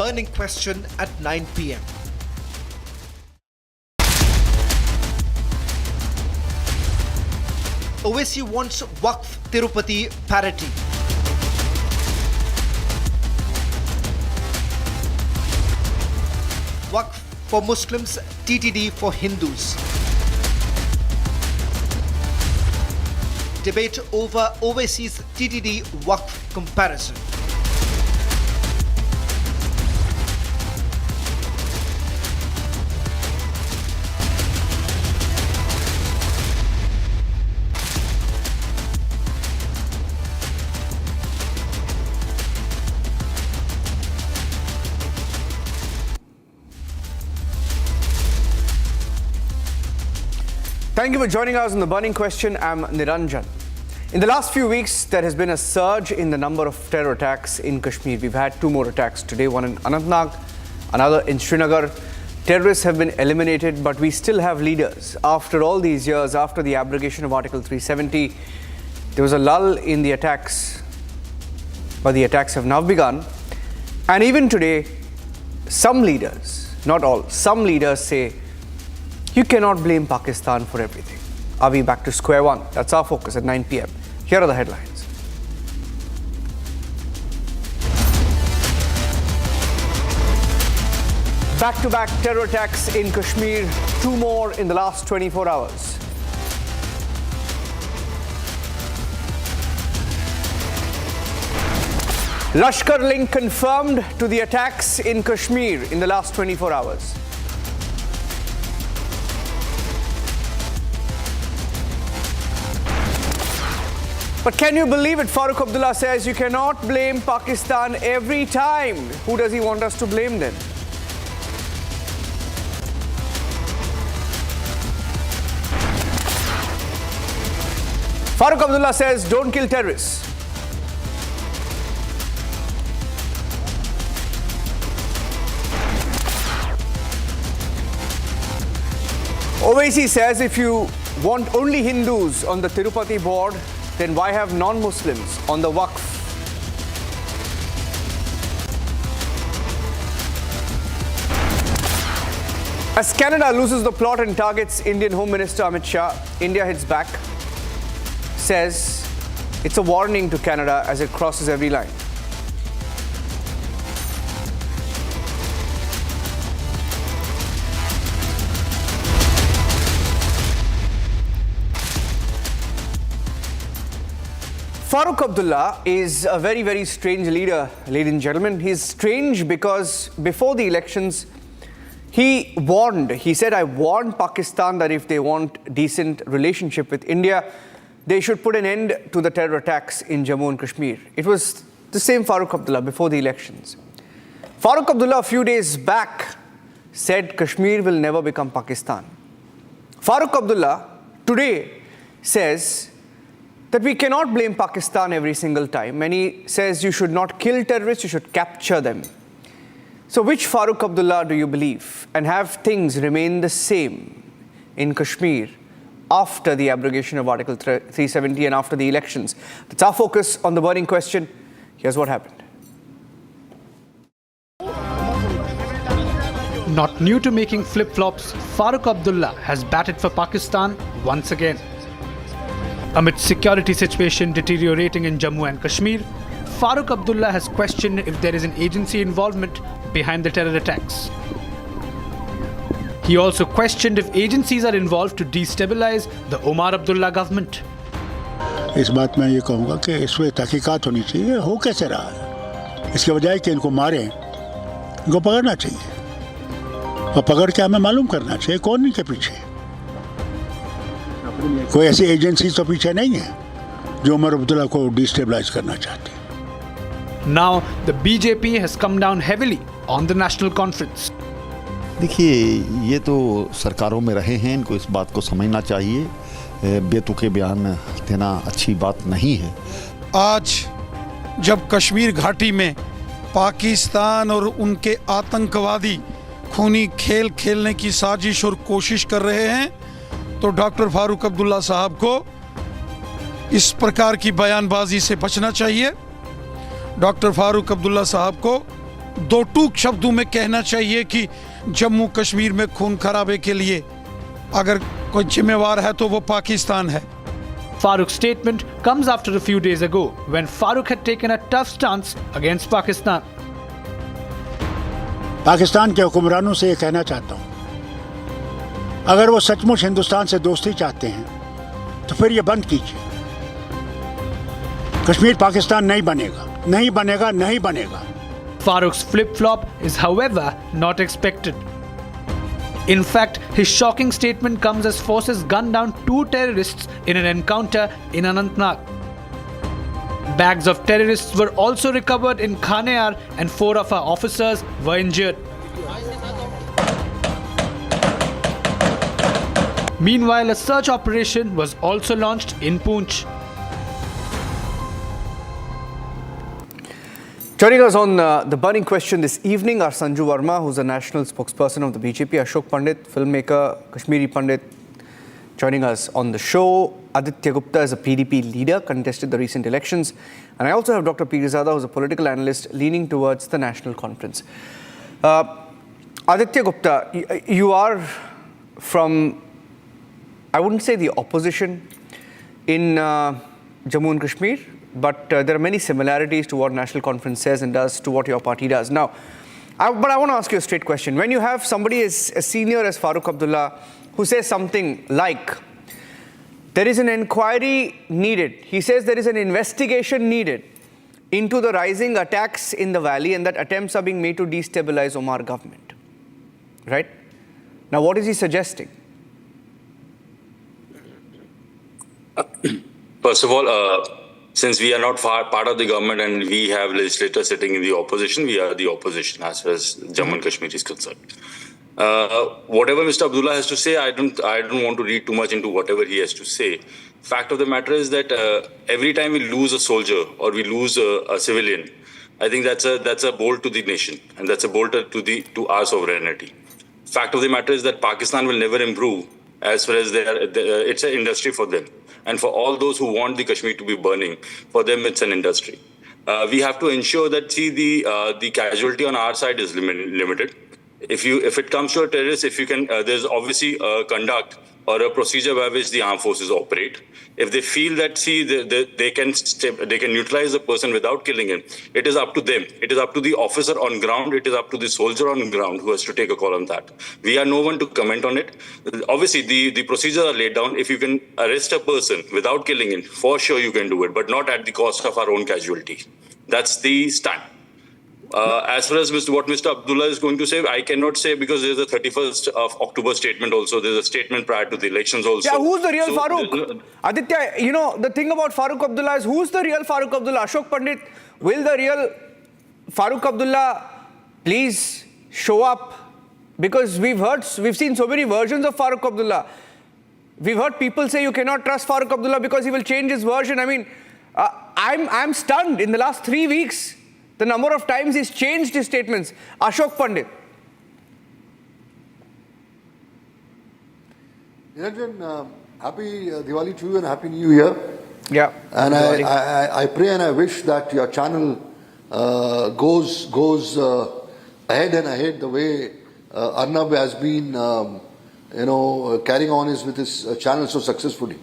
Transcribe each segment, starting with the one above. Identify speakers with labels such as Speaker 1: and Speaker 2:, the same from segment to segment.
Speaker 1: burning question at 9 p.m. Owaisi wants Waqf Tirupati parity. Waqf for Muslims, TTD for Hindus. Debate over Owaisi's TTD Waqf comparison.
Speaker 2: Thank you for joining us on The Burning Question. I'm Niranjan. In the last few weeks, there has been a surge in the number of terror attacks in Kashmir. We've had 2 more attacks today, one in Anantnag, another in Srinagar. Terrorists have been eliminated, but we still have leaders. After all these years, after the abrogation of Article 370, there was a lull in the attacks, but the attacks have now begun. And even today, some leaders, not all, some leaders say, you cannot blame Pakistan for everything. Are we back to square one? That's our focus at 9 p.m. Here are the headlines. Back-to-back terror attacks in Kashmir, 2 more in the last 24 hours. Lashkar link confirmed to the attacks in Kashmir in the last 24 hours. But can you believe it? Farooq Abdullah says you cannot blame Pakistan every time. Who does he want us to blame then? Farooq Abdullah says don't kill terrorists. Owaisi says if you want only Hindus on the Tirupati board, then why have non-Muslims on the Waqf? As Canada loses the plot and targets Indian Home Minister Amit Shah, India hits back, says it's a warning to Canada as it crosses every line. Farooq Abdullah is a very, very strange leader, ladies and gentlemen. He's strange because before the elections, he said, I warned Pakistan that if they want decent relationship with India, they should put an end to the terror attacks in Jammu and Kashmir. It was the same Farooq Abdullah before the elections. Farooq Abdullah a few days back said Kashmir will never become Pakistan. Farooq Abdullah today says that we cannot blame Pakistan every single time. And he says you should not kill terrorists, you should capture them. So which Farooq Abdullah do you believe? And have things remained the same in Kashmir after the abrogation of Article 370 and after the elections? That's our focus on The Burning Question. Here's what happened.
Speaker 3: Not new to making flip-flops, Farooq Abdullah has batted for Pakistan once again. Amid security situation deteriorating in Jammu and Kashmir, Farooq Abdullah has questioned if there is an agency involvement behind the terror attacks. He also questioned if agencies are involved to destabilize the Omar Abdullah government.
Speaker 4: इस बात में ये कहूँगा कि इसमें तहकीकात होनी चाहिए हो कैसे रहा है इसके बजाय कि इनको मारें इनको पकड़ना चाहिए और पकड़ के हमें मालूम करना चाहिए कौन इनके पीछे कोई ऐसी एजेंसी तो पीछे नहीं है जो उमर अब्दुल्ला को डिस्टेबलाइज करना चाहती है
Speaker 3: Now the BJP has come down heavily on the national conference.
Speaker 5: देखिए ये तो सरकारों में रहे हैं इनको इस बात को समझना चाहिए बेतुके बयान देना अच्छी बात नहीं है
Speaker 6: आज जब कश्मीर घाटी में पाकिस्तान और उनके आतंकवादी खूनी खेल खेलने की साजिश और कोशिश कर रहे हैं तो डॉक्टर फारूक अब्दुल्ला साहब को इस प्रकार की बयानबाजी से बचना चाहिए। डॉक्टर फारूक अब्दुल्ला साहब को दो टूक शब्दों में कहना चाहिए कि जम्मू कश्मीर में खून खराबे के लिए अगर कोई जिम्मेवार है तो वो पाकिस्तान है।
Speaker 3: Farooq's statement comes after a few days ago when Farooq had taken a tough stance against Pakistan.
Speaker 4: Pakistan के हुक्मरानों से ये कहना चाहता हूँ, अगर वो सचमुच हिंदुस्तान से दोस्ती चाहते हैं तो फिर ये बंद कीजिए। कश्मीर पाकिस्तान नहीं बनेगा, नहीं बनेगा, नहीं बनेगा।
Speaker 3: Farooq's flip-flop is, however, not expected. In fact, his shocking statement comes as forces gunned down 2 terrorists in an encounter in Anantnag. Bags of terrorists were also recovered in Khaneyar and 4 of our officers were injured. Meanwhile, a search operation was also launched in Poonch.
Speaker 2: Joining us on the burning question this evening are Sanju Verma, who's a national spokesperson of the BJP, Ashoke Pandit, filmmaker, Kashmiri Pandit, joining us on the show. Aditya Gupta is a PDP leader, contested the recent elections. And I also have Dr. Peerzada, who's a political analyst leaning towards the national conference. Aditya Gupta, you are from, I wouldn't say the opposition in Jammu and Kashmir, but there are many similarities to what National Conference says and does to what your party does. Now, but I want to ask you a straight question. When you have somebody as senior as Farooq Abdullah who says something like, there is an inquiry needed, he says there is an investigation needed into the rising attacks in the valley and that attempts are being made to destabilize Omar government, right? Now, what is he suggesting?
Speaker 7: First of all, since we are not part of the government and we have legislators sitting in the opposition, we are the opposition as far as Jammu and Kashmir is concerned. Whatever Mr. Abdullah has to say, I don't want to read too much into whatever he has to say. Fact of the matter is that every time we lose a soldier or we lose a civilian, I think that's a bolt to the nation and that's a bolt to our sovereignty. Fact of the matter is that Pakistan will never improve as far as it's an industry for them. And for all those who want the Kashmir to be burning, for them it's an industry. We have to ensure that the casualty on our side is limited. If it comes to a terrorist, if you can, there's obviously a conduct or a procedure by which the armed forces operate. If they feel that they can neutralize the person without killing him, it is up to them. It is up to the officer on ground. It is up to the soldier on ground who has to take a call on that. We are no one to comment on it. Obviously, the procedures are laid down. If you can arrest a person without killing him, for sure you can do it, but not at the cost of our own casualty. That's the stand. As far as what Mr. Abdullah is going to say, I cannot say because there's a 31st of October statement also. There's a statement prior to the elections also.
Speaker 2: Yeah, who's the real Farooq? Aditya, you know, the thing about Farooq Abdullah is who's the real Farooq Abdullah? Ashoke Pandit, will the real Farooq Abdullah please show up? Because we've seen so many versions of Farooq Abdullah. We've heard people say you cannot trust Farooq Abdullah because he will change his version. I mean, I'm stunned in the last 3 weeks. The number of times he's changed his statements. Ashoke Pandit.
Speaker 8: Niranjan, happy Diwali to you and happy New Year.
Speaker 2: Yeah.
Speaker 8: And I pray and I wish that your channel goes ahead and ahead the way Arnab has been, carrying on with his channel so successfully.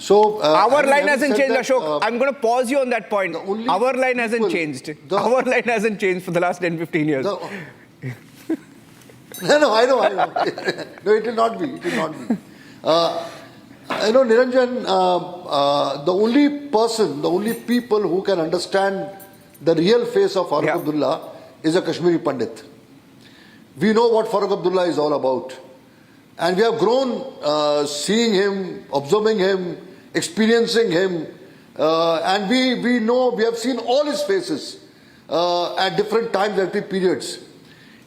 Speaker 8: So
Speaker 2: our line hasn't changed, Ashok. I'm going to pause you on that point. Our line hasn't changed. Our line hasn't changed for the last 10-15 years.
Speaker 8: No, I know. No, it will not be. It will not be. Niranjan, the only people who can understand the real face of Farooq Abdullah is a Kashmiri Pandit. We know what Farooq Abdullah is all about. And we have grown seeing him, observing him, experiencing him. And we know, we have seen all his faces at different times, at different periods.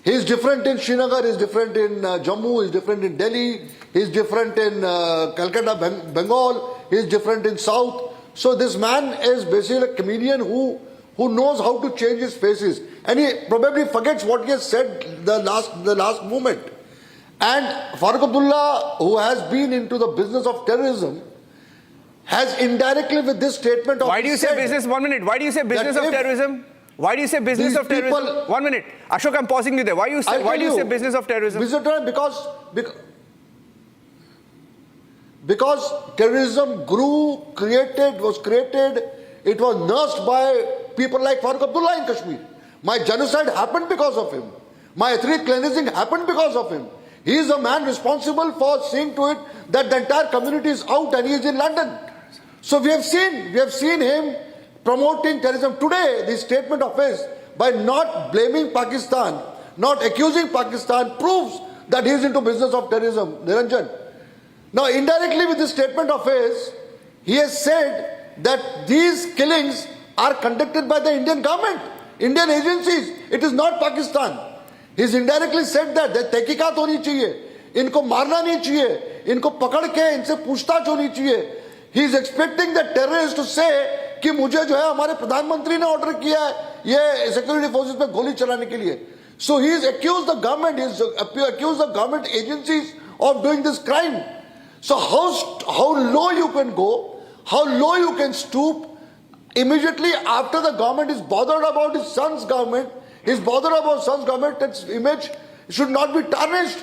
Speaker 8: He is different in Srinagar, he is different in Jammu, he is different in Delhi, he is different in Calcutta, Bengal, he is different in South. So this man is basically a comedian who knows how to change his faces. And he probably forgets what he has said the last moment. And Farooq Abdullah, who has been into the business of terrorism, has indirectly with this statement of...
Speaker 2: Why do you say business? 1 minute. Why do you say business of terrorism? Why do you say business
Speaker 8: These
Speaker 2: of terrorism?
Speaker 8: people-
Speaker 2: 1 minute. Ashok, I'm pausing you there. Why do you say business of terrorism?
Speaker 8: Because terrorism was created, it was nursed by people like Farooq Abdullah in Kashmir. My genocide happened because of him. My ethnic cleansing happened because of him. He is the man responsible for seeing to it that the entire community is out and he is in London. So we have seen him promoting terrorism. Today, this statement of his, by not blaming Pakistan, not accusing Pakistan, proves that he is into business of terrorism. Niranjan. Now, indirectly with this statement of his, he has said that these killings are conducted by the Indian government, Indian agencies. It is not Pakistan. He's indirectly said that तहकीकात होनी चाहिए, इनको मारना नहीं चाहिए, इनको पकड़ के इनसे पूछताछ होनी चाहिए. He is expecting the terrorists to say कि मुझे जो है हमारे प्रधानमंत्री ने ऑर्डर किया है ये सिक्योरिटी फोर्सेस पे गोली चलाने के लिए. So he has accused the government, he has accused the government agencies of doing this crime. So how low you can go, how low you can stoop immediately after the government is bothered about his son's government, its image should not be tarnished.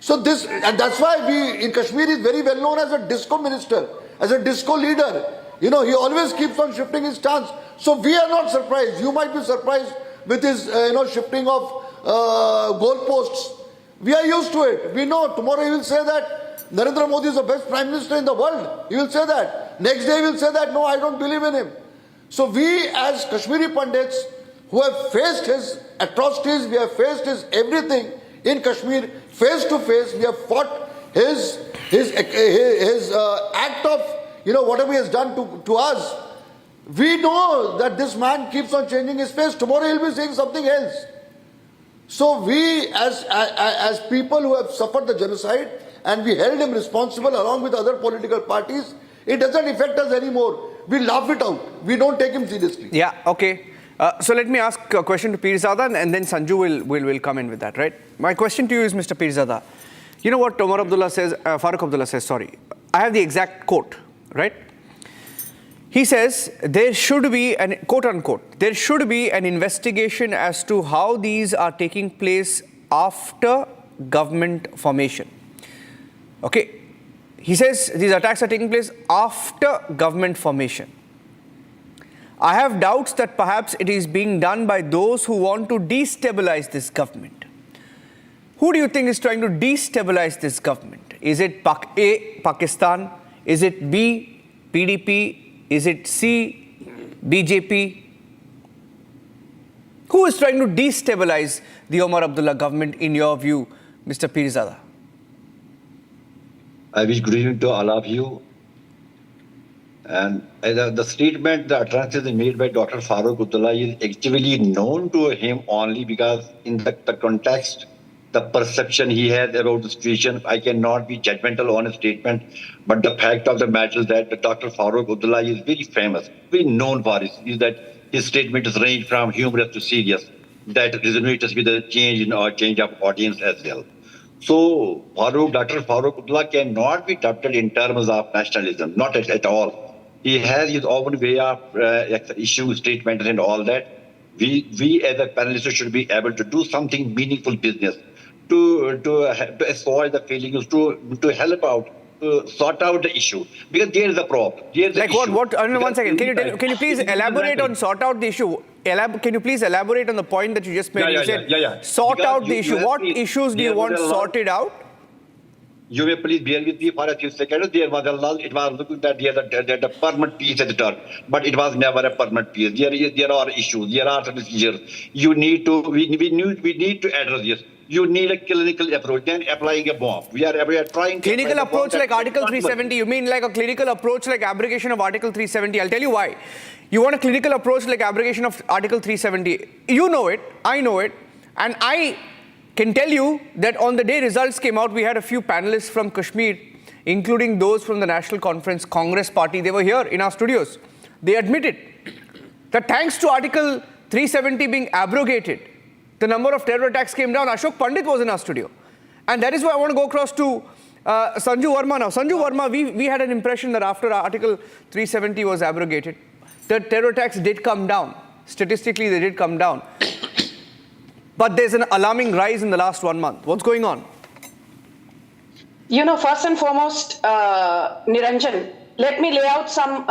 Speaker 8: So this, and that's why we in Kashmir is very well known as a disco minister, as a disco leader. You know, he always keeps on shifting his stance. So we are not surprised. You might be surprised with his, shifting of goalposts. We are used to it. We know tomorrow he will say that Narendra Modi is the best prime minister in the world. He will say that. Next day he will say that, no, I don't believe in him. So we as Kashmiri Pandits who have faced his atrocities, we have faced his everything in Kashmir face to face, we have fought his act of, whatever he has done to us. We know that this man keeps on changing his face. Tomorrow he'll be saying something else. So we as people who have suffered the genocide, and we held him responsible along with other political parties, it doesn't affect us anymore. We laugh it out. We don't take him seriously.
Speaker 2: Yeah, okay. So let me ask a question to Peerzada and then Sanju will come in with that, right? My question to you is, Mr. Peerzada, you know what Farooq Abdullah says, sorry. I have the exact quote, right? He says, there should be, an quote unquote, there should be an investigation as to how these are taking place after government formation. Okay, he says these attacks are taking place after government formation. I have doubts that perhaps it is being done by those who want to destabilize this government. Who do you think is trying to destabilize this government? Is it A, Pakistan? Is it B, PDP? Is it C, BJP? Who is trying to destabilize the Omar Abdullah government in your view, Mr. Peerzada?
Speaker 9: I wish good evening to all of you. And the statement, the utterances made by Dr. Farooq Abdullah is actually known to him only because in the context, the perception he has about the situation, I cannot be judgmental on a statement, but the fact of the matter is that Dr. Farooq Abdullah is very famous, very known for it, is that his statement is ranged from humorous to serious. That resonates with the change of audience as well. So Dr. Farooq Abdullah cannot be adopted in terms of nationalism, not at all. He has his own way of issue statements and all that. We as a panelist should be able to do something meaningful business to assuage the feelings, to help out, to sort out the issue. Because there is a problem.
Speaker 2: Like what? One second. Can you please elaborate on sort out the issue? Can you please elaborate on the point that you just made? You said sort out the issue. What issues do you want sorted out?
Speaker 9: You may please bear with me for a few seconds. There was a lull. It was looking that there a permanent peace at the turn, but it was never a permanent peace. There are issues. There are some issues. We need to address this. You need a clinical approach. Then applying a bomb. We are trying.
Speaker 2: Clinical approach like Article 370. You mean like a clinical approach like abrogation of Article 370? I'll tell you why. You want a clinical approach like abrogation of Article 370. You know it. I know it, and I can tell you that on the day results came out, we had a few panelists from Kashmir, including those from the National Conference Congress Party. They were here in our studios. They admitted that thanks to Article 370 being abrogated, the number of terror attacks came down. Ashoke Pandit was in our studio. And that is why I want to go across to Sanju Verma now. Sanju Verma, we had an impression that after Article 370 was abrogated, the terror attacks did come down. Statistically, they did come down. But there's an alarming rise in the last 1 month. What's going on?
Speaker 10: You know, first and foremost, Niranjan, let me lay out some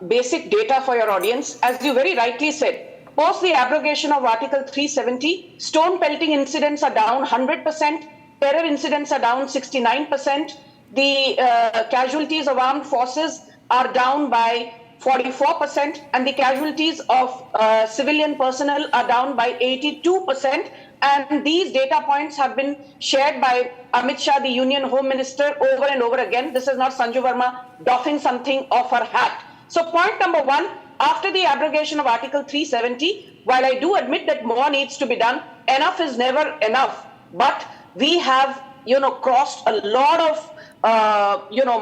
Speaker 10: basic data for your audience. As you very rightly said, post the abrogation of Article 370, stone pelting incidents are down 100%, terror incidents are down 69%, the casualties of armed forces are down by 44%, and the casualties of civilian personnel are down by 82%. And these data points have been shared by Amit Shah, the Union Home Minister, over and over again. This is not Sanju Verma doffing something off her hat. So point number one, after the abrogation of Article 370, while I do admit that more needs to be done, enough is never enough. But we have, crossed a lot of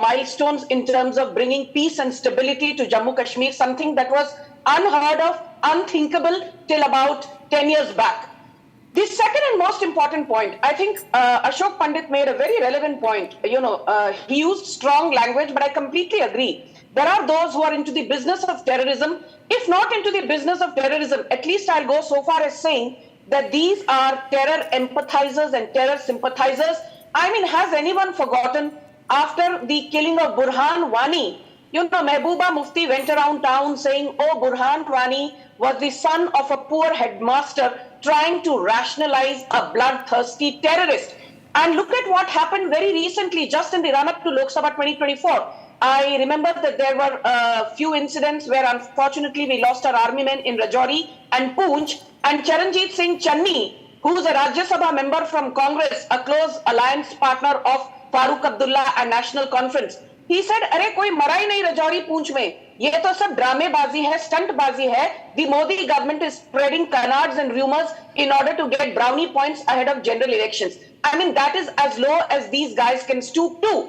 Speaker 10: milestones in terms of bringing peace and stability to Jammu Kashmir, something that was unheard of, unthinkable till about 10 years back. The second and most important point, I think Ashoke Pandit made a very relevant point. He used strong language, but I completely agree. There are those who are into the business of terrorism. If not into the business of terrorism, at least I'll go so far as saying that these are terror empathizers and terror sympathizers. I mean, has anyone forgotten after the killing of Burhan Wani, Mehbooba Mufti went around town saying, oh, Burhan Wani was the son of a poor headmaster trying to rationalize a bloodthirsty terrorist. And look at what happened very recently, just in the run-up to Lok Sabha 2024. I remember that there were a few incidents where unfortunately we lost our army men in Rajouri and Poonch, and Charanjit Singh Channi, who is a Rajya Sabha member from Congress, a close alliance partner of Farooq Abdullah and National Conference. He said, "Arey koi mara hi nahi Rajouri Poonch mein. Ye to sab dramebazi hai, stuntbazi hai. The Modi government is spreading canards and rumors in order to get brownie points ahead of general elections." I mean, that is as low as these guys can stoop to.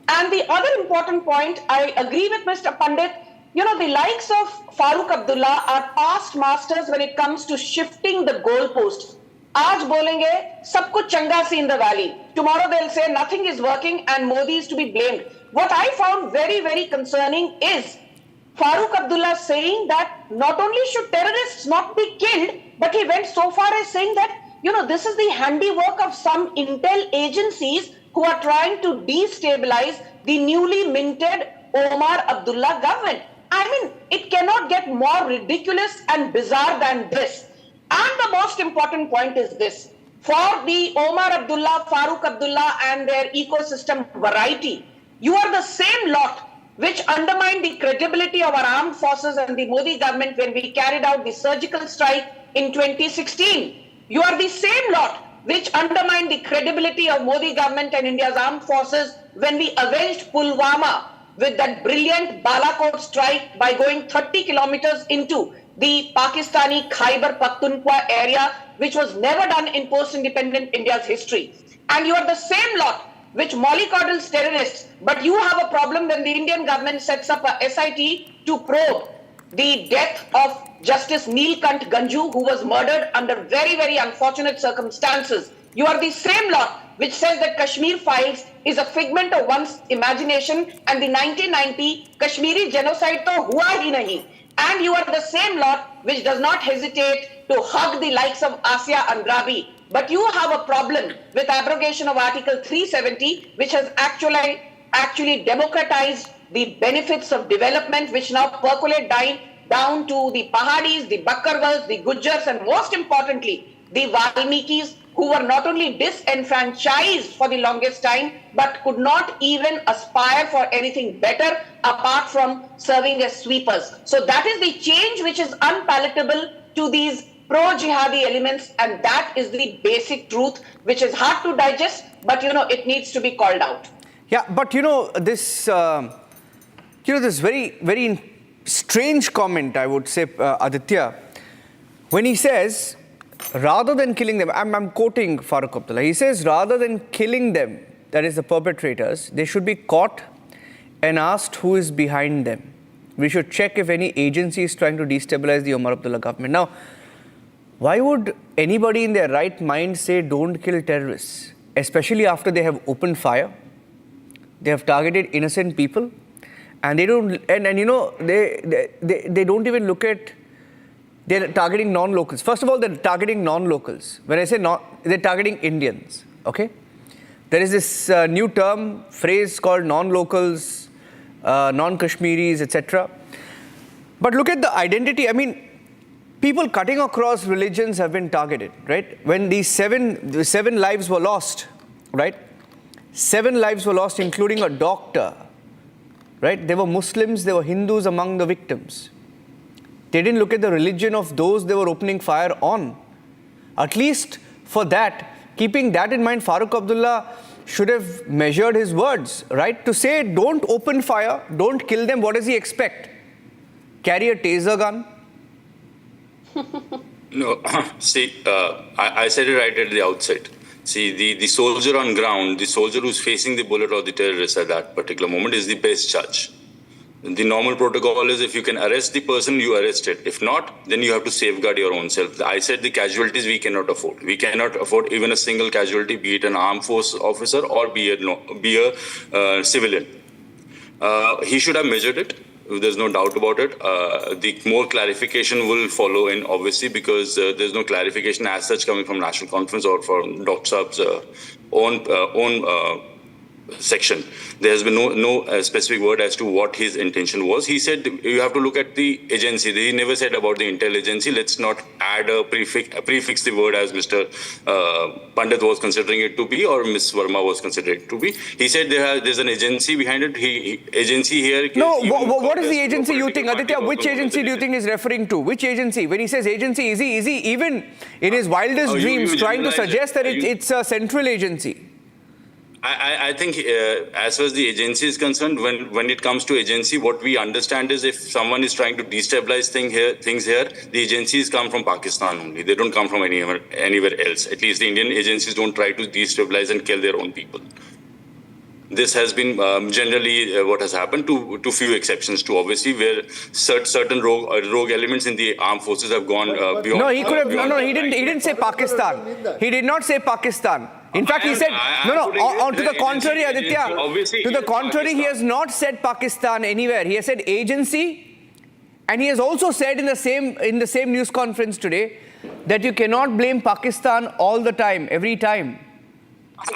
Speaker 10: And the other important point, I agree with Mr. Pandit, the likes of Farooq Abdullah are past masters when it comes to shifting the goalposts. Aaj bolenge, sab kuch changa si in the valley. Tomorrow they'll say nothing is working and Modi is to be blamed. What I found very, very concerning is Farooq Abdullah saying that not only should terrorists not be killed, but he went so far as saying that, this is the handiwork of some intel agencies who are trying to destabilize the newly minted Omar Abdullah government. I mean, it cannot get more ridiculous and bizarre than this. And the most important point is this. For the Omar Abdullah, Farooq Abdullah and their ecosystem variety, you are the same lot which undermined the credibility of our armed forces and the Modi government when we carried out the surgical strike in 2016. You are the same lot which undermined the credibility of Modi government and India's armed forces when we avenged Pulwama with that brilliant Balakot strike by going 30 kilometers into the Pakistani Khyber Pakhtunkhwa area, which was never done in post-independent India's history. And you are the same lot which mollycoddles terrorists, but you have a problem when the Indian government sets up a SIT to probe the death of Justice Neelkant Ganju, who was murdered under very, very unfortunate circumstances. You are the same lot which says that Kashmir Files is a figment of one's imagination and the 1990 Kashmiri genocide to hua hi nahi. And you are the same lot which does not hesitate to hug the likes of Asia Andrabi. But you have a problem with abrogation of Article 370, which has actually democratized the benefits of development, which now percolate down to the Pahadis, the Bakkarwals, the Gujjars, and most importantly, the Valmikis, who were not only disenfranchised for the longest time, but could not even aspire for anything better apart from serving as sweepers. So that is the change which is unpalatable to these pro-jihadi elements, and that is the basic truth, which is hard to digest, but it needs to be called out.
Speaker 2: Yeah, but this very, very strange comment, I would say, Aditya, when he says, rather than killing them, I'm quoting Farooq Abdullah, he says, rather than killing them, that is the perpetrators, they should be caught and asked who is behind them. We should check if any agency is trying to destabilize the Omar Abdullah government. Now, why would anybody in their right mind say don't kill terrorists, especially after they have opened fire, they have targeted innocent people, and they don't, they don't even look at they're targeting non-locals. First of all, they're targeting non-locals. When I say they're targeting Indians, okay? There is this new phrase called non-locals, non-Kashmiris, etc. But look at the identity. I mean, people cutting across religions have been targeted, right? When the seven lives were lost, right? 7 lives were lost, including a doctor, right? There were Muslims, there were Hindus among the victims. They didn't look at the religion of those they were opening fire on. At least for that, keeping that in mind, Farooq Abdullah should have measured his words, right? To say, don't open fire, don't kill them, what does he expect? Carry a taser gun?
Speaker 7: No, see, I said it right at the outset. See, the soldier on ground, the soldier who's facing the bullet or the terrorist at that particular moment is the best judge. The normal protocol is if you can arrest the person, you arrest it. If not, then you have to safeguard your own self. I said the casualties we cannot afford. We cannot afford even a single casualty, be it an armed force officer or be a civilian. He should have measured it. There's no doubt about it. The more clarification will follow in, obviously, because there's no clarification as such coming from National Conference or from Dr. Saab's own section. There has been no specific word as to what his intention was. He said you have to look at the agency. He never said about the intelligence. Let's not add a prefix the word as Mr. Pandit was considering it to be or Ms. Verma was considering it to be. He said there's an agency behind it. Agency here.
Speaker 2: No, what is the agency you think, Aditya? Which agency do you think he's referring to? Which agency? When he says agency, is he even in his wildest dreams trying to suggest that it's a central agency?
Speaker 7: I think as far as the agency is concerned, when it comes to agency, what we understand is if someone is trying to destabilize things here, the agencies come from Pakistan only. They don't come from anywhere else. At least the Indian agencies don't try to destabilize and kill their own people. This has been generally what has happened to few exceptions to obviously where certain rogue elements in the armed forces have gone beyond.
Speaker 2: No, he could have. No, he didn't say Pakistan. He did not say Pakistan. In fact, he said to the contrary, Aditya. To the contrary, he has not said Pakistan anywhere. He has said agency, and he has also said in the same news conference today that you cannot blame Pakistan all the time, every time.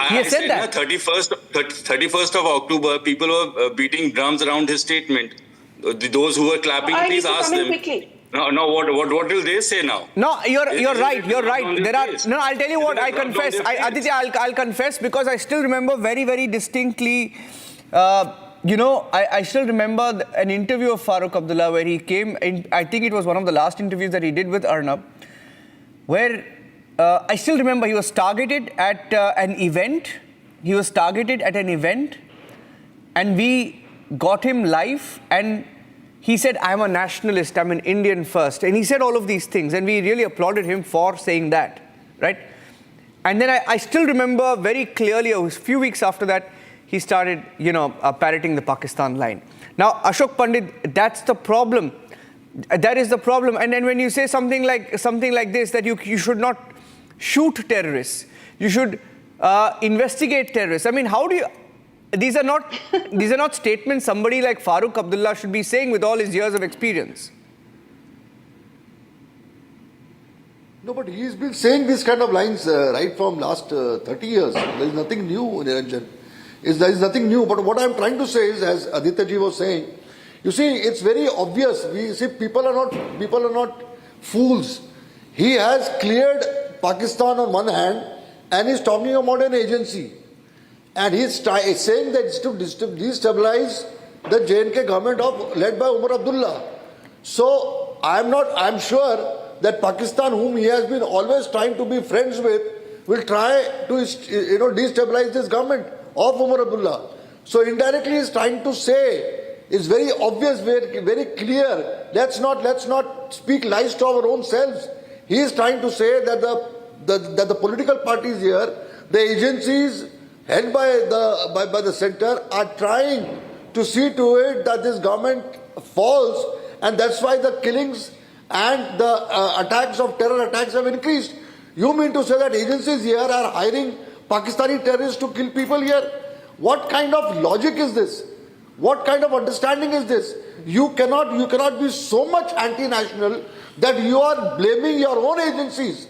Speaker 2: He has said that.
Speaker 7: 31st of October, people were beating drums around his statement. Those who were clapping, please ask them.
Speaker 10: Quickly.
Speaker 7: No. What will they say now?
Speaker 2: No, you're right. You're right. There are no. I'll tell you what. I confess, Aditya. I'll confess because I still remember very, very distinctly. I still remember an interview of Farooq Abdullah where he came in. I think it was one of the last interviews that he did with Arnab, where I still remember he was targeted at an event. He was targeted at an event, and we got him live and. He said, I'm a nationalist, I'm an Indian first. And he said all of these things. And we really applauded him for saying that, right? And then I still remember very clearly, a few weeks after that, he started, parroting the Pakistan line. Now, Ashoke Pandit, that's the problem. That is the problem. And then when you say something like this, that you should not shoot terrorists, you should investigate terrorists. I mean, how do you... These are not statements somebody like Farooq Abdullah should be saying with all his years of experience.
Speaker 8: No, but he's been saying these kind of lines right from last 30 years. There is nothing new, Niranjan. There is nothing new. But what I'm trying to say is, as Aditya ji was saying, you see, it's very obvious. We see people are not fools. He has cleared Pakistan on one hand, and he's talking about an agency. And he's saying that it's to destabilize the J&K government led by Umar Abdullah. So I'm sure that Pakistan, whom he has been always trying to be friends with, will try to destabilize this government of Umar Abdullah. So indirectly he's trying to say, it's very obvious, very clear, let's not speak lies to our own selves. He is trying to say that the political parties here, the agencies held by the center are trying to see to it that this government falls, and that's why the killings and the terror attacks have increased. You mean to say that agencies here are hiring Pakistani terrorists to kill people here? What kind of logic is this? What kind of understanding is this? you cannot be so much anti-national that you are blaming your own agencies.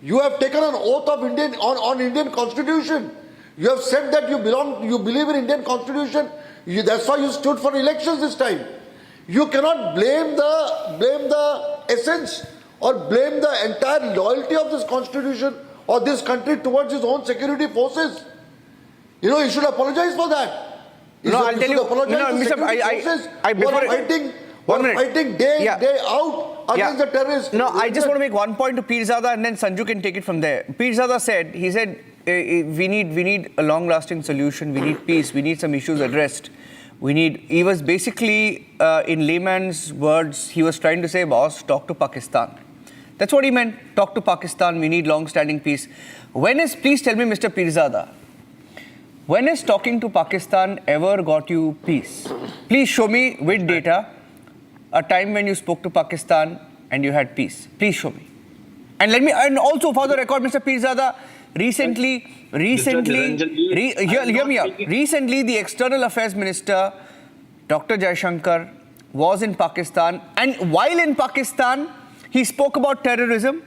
Speaker 8: You have taken an oath of on Indian Constitution. You have said that you believe in Indian Constitution. That's why you stood for elections this time. You cannot blame the essence or blame the entire loyalty of this Constitution or this country towards its own security forces. You know, he should apologize for that.
Speaker 2: I'll tell you.
Speaker 8: Fighting day out against the terrorists.
Speaker 2: No, I just want to make one point to Peerzada and then Sanju can take it from there. Peerzada said, we need a long-lasting solution. We need peace. We need some issues addressed. He was basically, in layman's words, he was trying to say, boss, talk to Pakistan. That's what he meant. Talk to Pakistan. We need long-standing peace. Please tell me, Mr. Peerzada, when has talking to Pakistan ever got you peace? Please show me with data a time when you spoke to Pakistan and you had peace. Please show me. And also for the record, Mr. Peerzada, recently, hear me out. Recently, the External Affairs Minister, Dr. Jaishankar, was in Pakistan, and while in Pakistan, he spoke about terrorism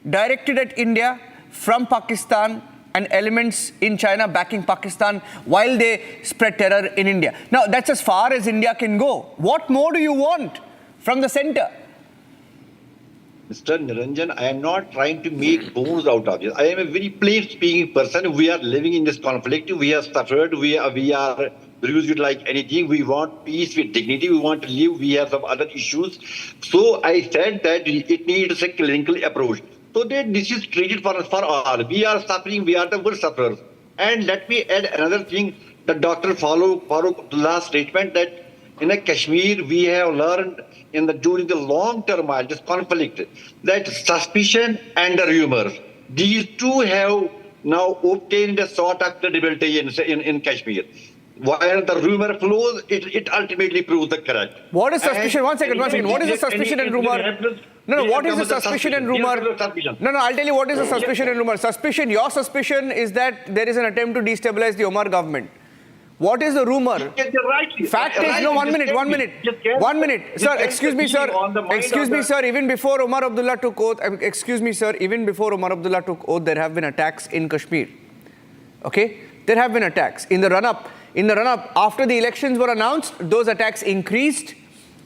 Speaker 2: directed at India from Pakistan and elements in China backing Pakistan while they spread terror in India. Now, that's as far as India can go. What more do you want from the center?
Speaker 9: Mr. Niranjan, I am not trying to make bones out of this. I am a very plain-speaking person. We are living in this conflict. We have suffered. We are bruised like anything. We want peace with dignity. We want to live. We have some other issues. So I said that it needs a clinical approach. So that this is treated for all. We are suffering. We are the worst sufferers. And let me add another thing. The Dr. Farooq Abdullah's statement that in Kashmir we have learned during the long-term this conflict that suspicion and rumor, these two have now obtained a sort of credibility in Kashmir. While the rumor flows, it ultimately proves the correct.
Speaker 2: What is suspicion? One second. What is the suspicion and rumor? No, what is the suspicion and rumor? No, I'll tell you what is the suspicion and rumor. Your suspicion is that there is an attempt to destabilize the Omar government. What is the rumor? Fact is, no, 1 minute. 1 minute. Sir, excuse me, sir. Even before Omar Abdullah took oath, there have been attacks in Kashmir. Okay? There have been attacks. In the run-up, after the elections were announced, those attacks increased.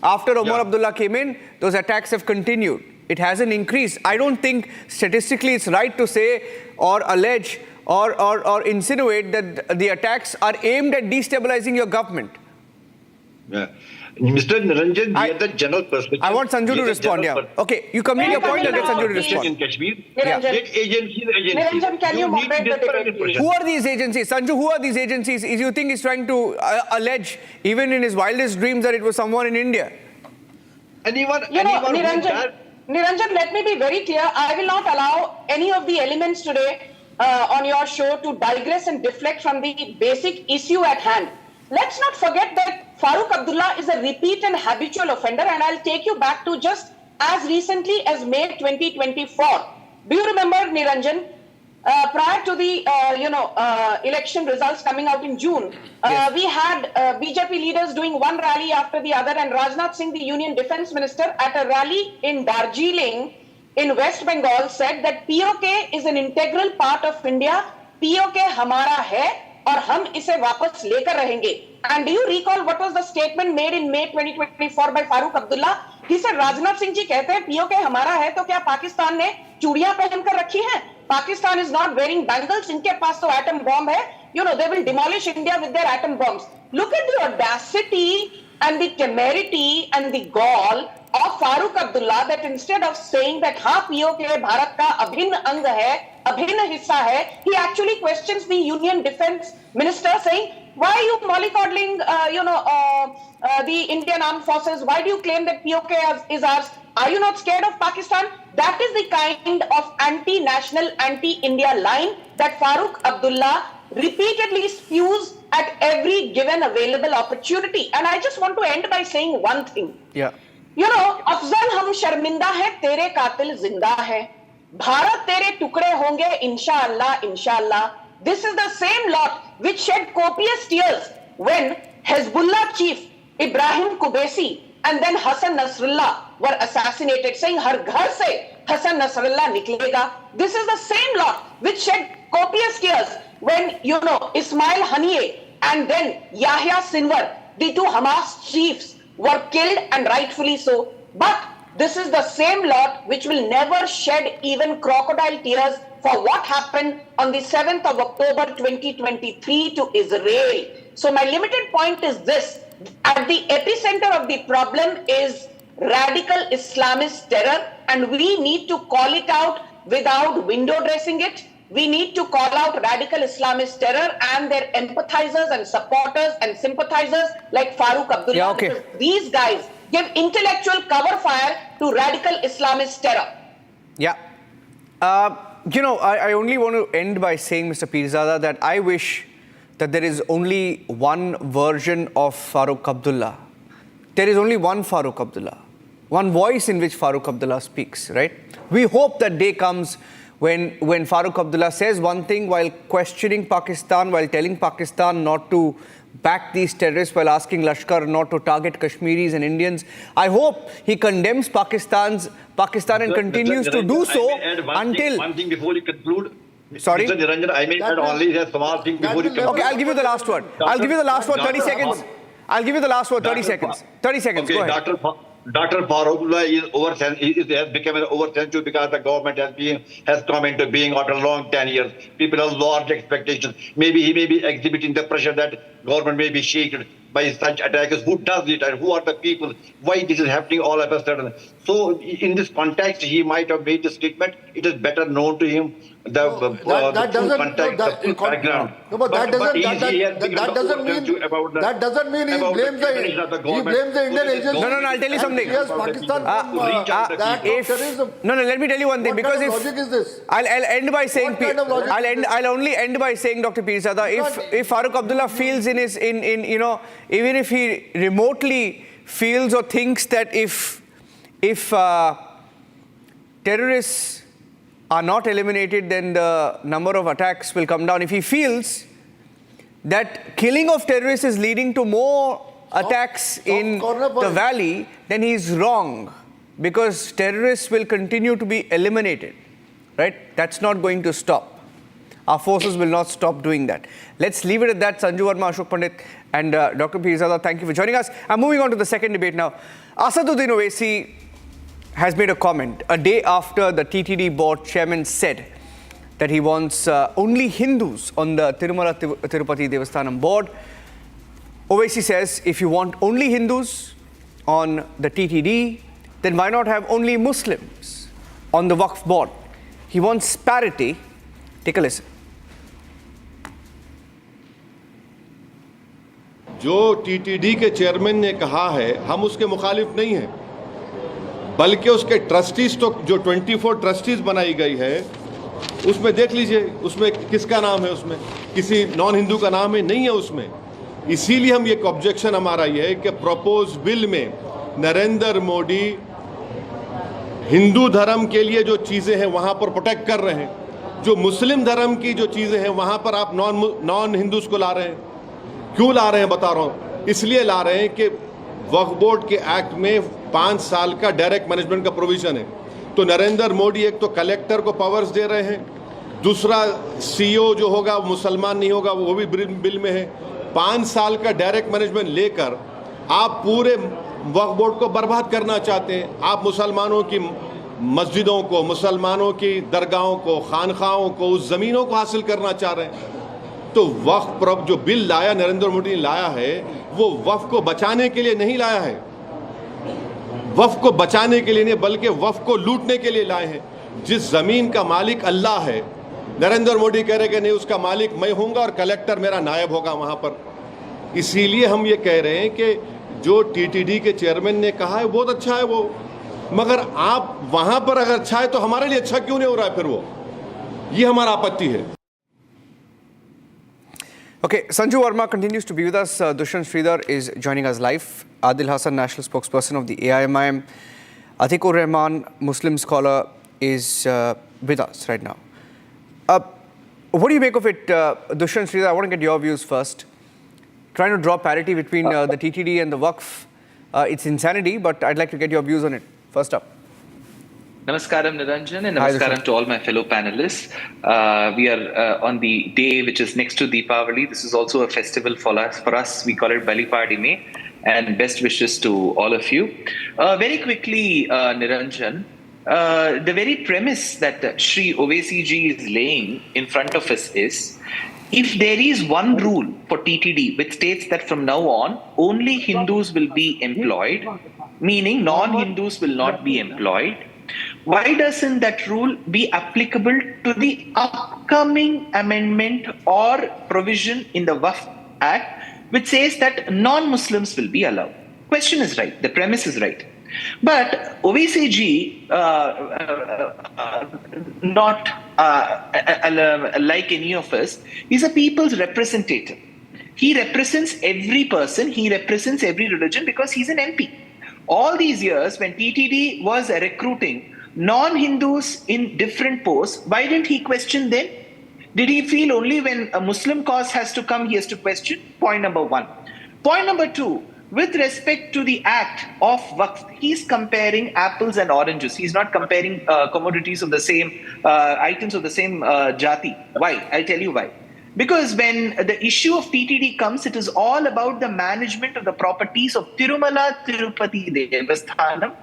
Speaker 2: After Omar Abdullah came in, those attacks have continued. It hasn't increased. I don't think statistically it's right to say or allege or insinuate that the attacks are aimed at destabilizing your government.
Speaker 9: Yeah. Mr. Niranjan, we are the general perspective.
Speaker 2: I want Sanju to respond, Okay, you complete your point, I'll get Sanju to respond.
Speaker 9: In Kashmir,
Speaker 10: Niranjan, can you moderate the debate?
Speaker 2: Who are these agencies? Sanju, who are these agencies? You think he's trying to allege, even in his wildest dreams, that it was someone in India?
Speaker 10: Niranjan, let me be very clear. I will not allow any of the elements today on your show to digress and deflect from the basic issue at hand. Let's not forget that Farooq Abdullah is a repeat and habitual offender, and I'll take you back to just as recently as May 2024. Do you remember, Niranjan, prior to the election results coming out in June, we had BJP leaders doing one rally after the other, and Rajnath Singh, the Union Defence Minister, at a rally in Darjeeling in West Bengal said that POK is an integral part of India. POK hamara hai aur hum ise wapas lekar rahenge. And do you recall what was the statement made in May 2024 by Farooq Abdullah? He said, Rajnath Singh ji कहते हैं POK हमारा है तो क्या पाकिस्तान ने चूड़ियां पहनकर रखी हैं? Pakistan is not wearing bangles. इनके पास तो atom bomb है. You know, they will demolish India with their atom bombs. Look at the audacity and the temerity and the gall of Farooq Abdullah that instead of saying that हाँ POK Bharat का अभिन्न अंग है, अभिन्न हिस्सा है, he actually questions the Union Defence Minister saying, why are you mollycoddling, the Indian Armed Forces? Why do you claim that POK is ours? Are you not scared of Pakistan? That is the kind of anti-national, anti-India line that Farooq Abdullah repeatedly spews at every given available opportunity. And I just want to end by saying one thing.
Speaker 2: Yeah.
Speaker 10: You know, Afzal हम शर्मिंदा है, तेरे कातिल जिंदा है. भारत तेरे टुकड़े होंगे, इंशाअल्लाह, इंशाअल्लाह. This is the same lot which shed copious tears when Hezbollah chief Ibrahim Qubaisi and then Hassan Nasrallah were assassinated, saying har ghar se Hassan Nasrallah niklega. This is the same lot which shed copious tears when, Ismail Haniyeh and then Yahya Sinwar, the two Hamas chiefs, were killed, and rightfully so. But this is the same lot which will never shed even crocodile tears for what happened on the 7th of October 2023 to Israel. So my limited point is this: at the epicenter of the problem is radical Islamist terror, and we need to call it out without window dressing it. We need to call out radical Islamist terror and their empathizers and supporters and sympathizers like Farooq Abdullah.
Speaker 2: Yeah, okay.
Speaker 10: Because these guys give intellectual cover fire to radical Islamist terror.
Speaker 2: Yeah. I only want to end by saying, Mr. Peerzada, that I wish that there is only one version of Farooq Abdullah. There is only one Farooq Abdullah, one voice in which Farooq Abdullah speaks, right? We hope that day comes when Farooq Abdullah says one thing while questioning Pakistan, while telling Pakistan not to back these terrorists, while asking Lashkar not to target Kashmiris and Indians. I hope he condemns Pakistan and continues to do so until...
Speaker 9: One thing before you conclude.
Speaker 2: Sorry?
Speaker 9: Mr. Niranjan, I may add only a small thing before you conclude.
Speaker 2: Okay, I'll give you the last word. I'll give you the last word, 30 seconds. I'll give you the last word, 30 seconds. 30 seconds,
Speaker 9: okay,
Speaker 2: go ahead.
Speaker 9: Dr. Farooq has become an oversensitive because the government has come into being after a long 10 years. People have large expectations. Maybe he may be exhibiting the pressure that government may be shaken by such attacks. Who does it and who are the people? Why this is happening all of a sudden? So in this context, he might have made the statement. It is better known to him the full context, the full background.
Speaker 8: No, but that doesn't mean he blames the Indian agency.
Speaker 2: No, I'll tell you something.
Speaker 8: Yes, Pakistan terrorism.
Speaker 2: No, let me tell you one thing.
Speaker 8: What kind of logic is this?
Speaker 2: I'll end by saying,
Speaker 8: What kind of logic is this?
Speaker 2: I'll only end by saying, Dr. Peerzada, if Farooq Abdullah feels even if he remotely feels or thinks that if terrorists are not eliminated, then the number of attacks will come down. If he feels that killing of terrorists is leading to more attacks in the valley, then he's wrong, because terrorists will continue to be eliminated, right? That's not going to stop. Our forces will not stop doing that. Let's leave it at that. Sanju Verma, Ashoke Pandit and Dr. Peerzada, thank you for joining us. I'm moving on to the second debate now. Asaduddin Owaisi has made a comment a day after the TTD board chairman said that he wants only Hindus on the Tirumala Tirupati Devasthanam board. Owaisi says, if you want only Hindus on the TTD, then why not have only Muslims on the Waqf board? He wants parity. Take a listen.
Speaker 11: जो TTD के chairman ने कहा है, हम उसके मुखालिफ नहीं हैं, बल्कि उसके ट्रस्टीज तो जो 24 ट्रस्टीज बनाई गई है उसमें देख लीजिए, उसमें किसका नाम है, उसमें किसी नॉन हिंदू का नाम है, नहीं है उसमें। इसीलिए हम एक ऑब्जेक्शन हमारा ये है कि प्रपोज बिल में नरेंद्र मोदी हिंदू धर्म के लिए जो चीज़ें हैं वहाँ पर प्रोटेक्ट कर रहे हैं, जो मुस्लिम धर्म की जो चीज़ें हैं वहाँ पर आप नॉन हिंदूज को ला रहे हैं। क्यों ला रहे हैं बता रहा हूँ, इसलिए ला रहे हैं कि वक्फ बोर्ड के एक्ट में 5 साल का डायरेक्ट मैनेजमेंट का प्रोविजन है। तो नरेंद्र मोदी एक तो कलेक्टर को पावर्स दे रहे हैं, दूसरा सीईओ जो होगा वो मुसलमान नहीं होगा, वो भी बिल में है। 5 साल का डायरेक्ट मैनेजमेंट लेकर आप पूरे वक्फ बोर्ड को बर्बाद करना चाहते हैं। आप मुसलमानों की मस्जिदों को, मुसलमानों की दरगाहों को, खानखाहों को, उस ज़मीनों को हासिल करना चाह रहे हैं। तो वक्फ जो बिल लाया नरेंद्र मोदी ने लाया है वो वक्फ को बचाने के लिए नहीं लाया है, वक्फ को बचाने के लिए नहीं बल्कि वक्फ को लूटने के लिए लाए हैं। जिस ज़मीन का मालिक अल्लाह है, नरेंद्र मोदी कह रहे कि नहीं उसका मालिक मैं होऊंगा और कलेक्टर मेरा नायब होगा वहाँ पर। इसीलिए हम ये कह रहे हैं कि जो टीटीडी के चेयरमैन ने कहा है बहुत अच्छा है वो, मगर आप वहाँ पर अगर अच्छा है तो हमारे लिए अच्छा क्यों नहीं हो रहा है फिर वो, ये हमारा आपत्ति है।
Speaker 2: Okay, Sanju Verma continues to be with us. Dushyant Sridhar is joining us live. Adil Hassan, national spokesperson of the AIMIM. Atikur Rahman, Muslim scholar, is with us right now. What do you make of it, Dushyant Sridhar? I want to get your views first. trying to draw parity between the TTD and the Waqf. It's insanity, but I'd like to get your views on it. First up.
Speaker 12: Namaskaram Niranjan and namaskaram to all my fellow panelists. We are on the day which is next to Deepavali. This is also a festival for us. We call it Bali Padime, and best wishes to all of you. Very quickly, Niranjan, the very premise that Shri Owaisi ji is laying in front of us is, if there is one rule for TTD which states that from now on only Hindus will be employed, meaning non-Hindus will not be employed, why doesn't that rule be applicable to the upcoming amendment or provision in the Waqf Act which says that non-Muslims will be allowed? Question is right, the premise is right. But Owaisi ji, not like any of us, is a people's representative. He represents every person, he represents every religion because he's an MP. All these years when TTD was recruiting non-Hindus in different posts, why didn't he question them? Did he feel only when a Muslim cause has to come, he has to question? Point number one. Point number two, with respect to the act of Waqf, he's comparing apples and oranges. He's not comparing commodities of the same, items of the same jati. Why? I'll tell you why. Because when the issue of TTD comes, it is all about the management of the properties of Tirumala Tirupati Devasthanam,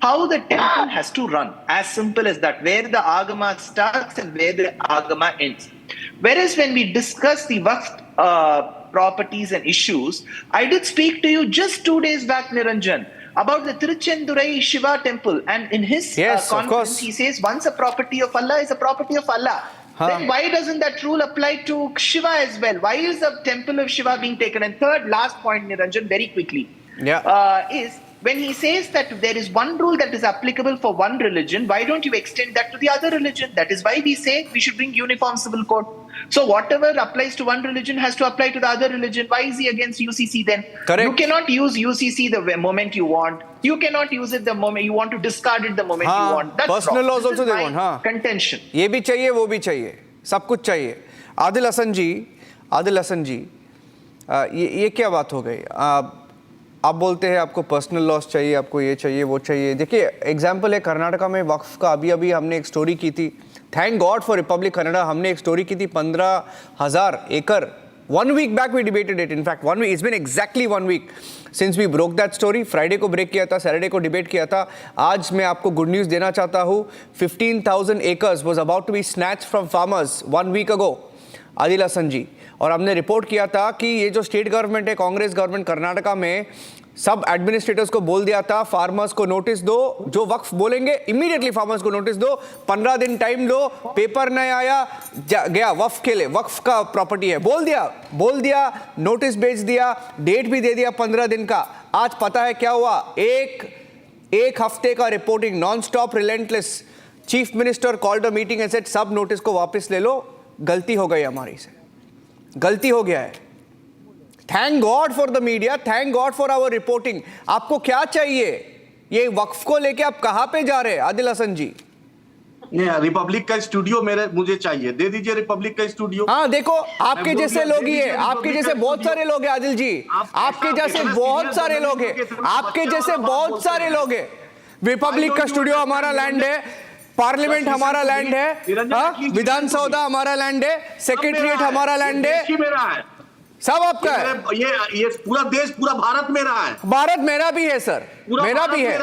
Speaker 12: how the temple has to run. As simple as that, where the Agama starts and where the Agama ends. Whereas when we discuss the Waqf properties and issues, I did speak to you just 2 days back, Niranjan, about the Tiruchendurai Shiva temple. And in his conference, he says, once a property of Allah is a property of Allah. Then why doesn't that rule apply to Shiva as well? Why is the temple of Shiva being taken? And third, last point, Niranjan, very quickly, is when he says that there is one rule that is applicable for one religion, why don't you extend that to the other religion? That is why we say we should bring uniform civil code. So whatever applies to one religion has to apply to the other religion. Why is he against UCC then? Correct. You cannot use UCC the moment you want. You cannot use it the moment you want to discard it the moment you want. That's
Speaker 2: personal
Speaker 12: wrong.
Speaker 2: laws also they want.
Speaker 12: Contention.
Speaker 2: ये भी चाहिए, वो भी चाहिए, सब कुछ चाहिए. आदिल हसन जी, ये क्या बात हो गई? आप बोलते हैं आपको पर्सनल लॉस चाहिए, आपको ये चाहिए, वो चाहिए. देखिए, एग्जाम्पल है कर्नाटका में वक्फ का. अभी हमने एक स्टोरी की थी. Thank God for Republic Canada. हमने एक स्टोरी की थी 15,000 एकड़. 1 week back we debated it. In fact, 1 week. It's been exactly 1 week since we broke that story. Friday को ब्रेक किया था, सैटरडे को डिबेट किया था. आज मैं आपको गुड न्यूज़ देना चाहता हूँ. 15,000 acres was about to be snatched from farmers 1 week ago. Adil Hasan जी. और हमने रिपोर्ट किया था कि ये जो स्टेट गवर्नमेंट है, कांग्रेस गवर्नमेंट कर्नाटका में, सब एडमिनिस्ट्रेटर्स को बोल दिया था फार्मर्स को नोटिस दो, जो वक्फ बोलेंगे इमीडिएटली फार्मर्स को नोटिस दो, 15 दिन टाइम लो. पेपर नहीं आया, गया वक्फ के लिए, वक्फ का प्रॉपर्टी है, बोल दिया, नोटिस भेज दिया, डेट भी दे दिया 15 दिन का. आज पता है क्या हुआ? एक हफ्ते का reporting non stop relentless. Chief minister called a meeting and said सब नोटिस को वापस ले लो, गलती हो गई हमारी से, गलती हो गया है. Thank God for the media, thank God for our reporting. आपको क्या चाहिए? ये वक्फ को लेके आप कहां पे जा रहे हैं आदिल हसन जी?
Speaker 13: रिपब्लिक का स्टूडियो मुझे चाहिए, दे दीजिए रिपब्लिक का स्टूडियो.
Speaker 2: हाँ देखो, आपके जैसे लोग ही है, आपके जैसे बहुत सारे लोग हैं आदिल जी, आपके जैसे बहुत सारे लोग हैं, आपके जैसे बहुत सारे लोग हैं. रिपब्लिक का स्टूडियो हमारा लैंड है, पार्लियामेंट हमारा लैंड है, विधानसभा हमारा लैंड है, सेक्रेटरीट हमारा लैंड है, सब आपका है.
Speaker 13: ये पूरा देश, पूरा भारत मेरा है.
Speaker 2: भारत मेरा भी है सर, मेरा भी है.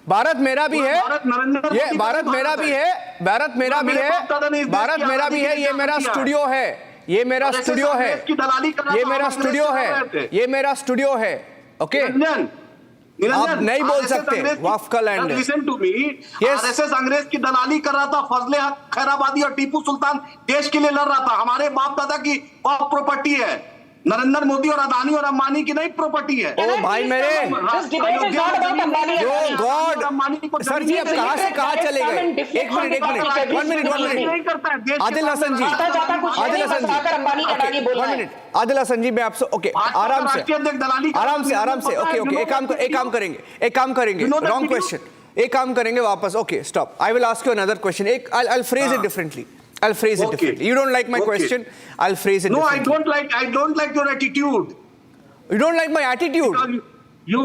Speaker 2: भारत मेरा भी है, ये भारत मेरा भी है, भारत मेरा भी है, भारत मेरा भी है. ये मेरा स्टूडियो है, ये मेरा स्टूडियो है, ये मेरा स्टूडियो है, ये मेरा स्टूडियो है. ओके, आप नहीं बोल सकते वक्फ का लैंड है.
Speaker 13: लिसन टू मी, आरएसएस अंग्रेज की दलाली कर रहा था, फजले हक खैराबादी और टीपू सुल्तान देश के लिए लड़ रहा था. हमारे बाप दादा की वक्फ प्रॉपर्टी है, नरेंद्र मोदी और अदानी और अंबानी की नहीं प्रॉपर्टी है.
Speaker 2: ओ भाई मेरे, गॉड सर जी, अब कहां से कहां चले गए? एक मिनट, 1 मिनट. आदिल हसन जी, आदिल हसन जी, मैं आपसे ओके, आराम से ओके, एक काम करेंगे. रॉन्ग क्वेश्चन, एक काम करेंगे वापस. Okay, stop. I will ask you another question. I'll phrase it differently. You don't like my question. I'll phrase it differently.
Speaker 13: No, I don't like your attitude.
Speaker 2: You don't like my attitude.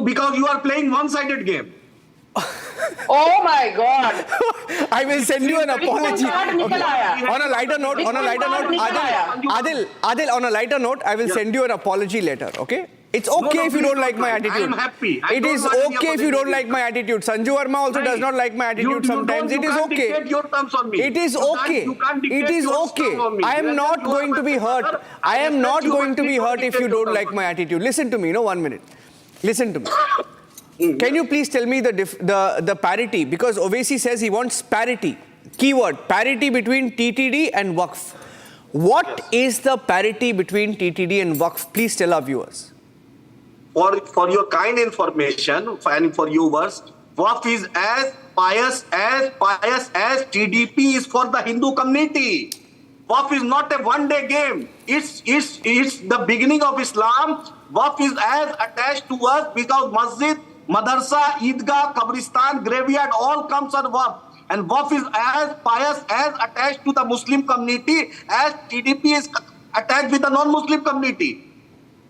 Speaker 13: Because you are playing one-sided game.
Speaker 10: Oh my God!
Speaker 2: I will send you an apology.
Speaker 10: Okay.
Speaker 2: On a lighter note, Adil, on a lighter note, I will send you an apology letter. Okay? It's okay if you don't like my attitude.
Speaker 13: I am happy.
Speaker 2: It is okay if you don't like my attitude. Sanju Verma also does not like my attitude sometimes. It is okay. It is okay. It is okay. I am not going to be hurt. I am not going to be hurt if you don't like my attitude. Listen to me. 1 minute. Listen to me. Can you please tell me the parity? Because Owaisi says he wants parity. Keyword, parity between TTD and Waqf. What is the parity between TTD and Waqf? Please tell our viewers.
Speaker 13: For your kind information and for viewers, Waqf is as pious as TDP is for the Hindu community. Waqf is not a one-day game. It's the beginning of Islam. Waqf is as attached to us because masjid, madrasa, Eidgah, Qabristan, graveyard all comes under Waqf. And Waqf is as pious, as attached to the Muslim community as TDP is attached with the non-Muslim community.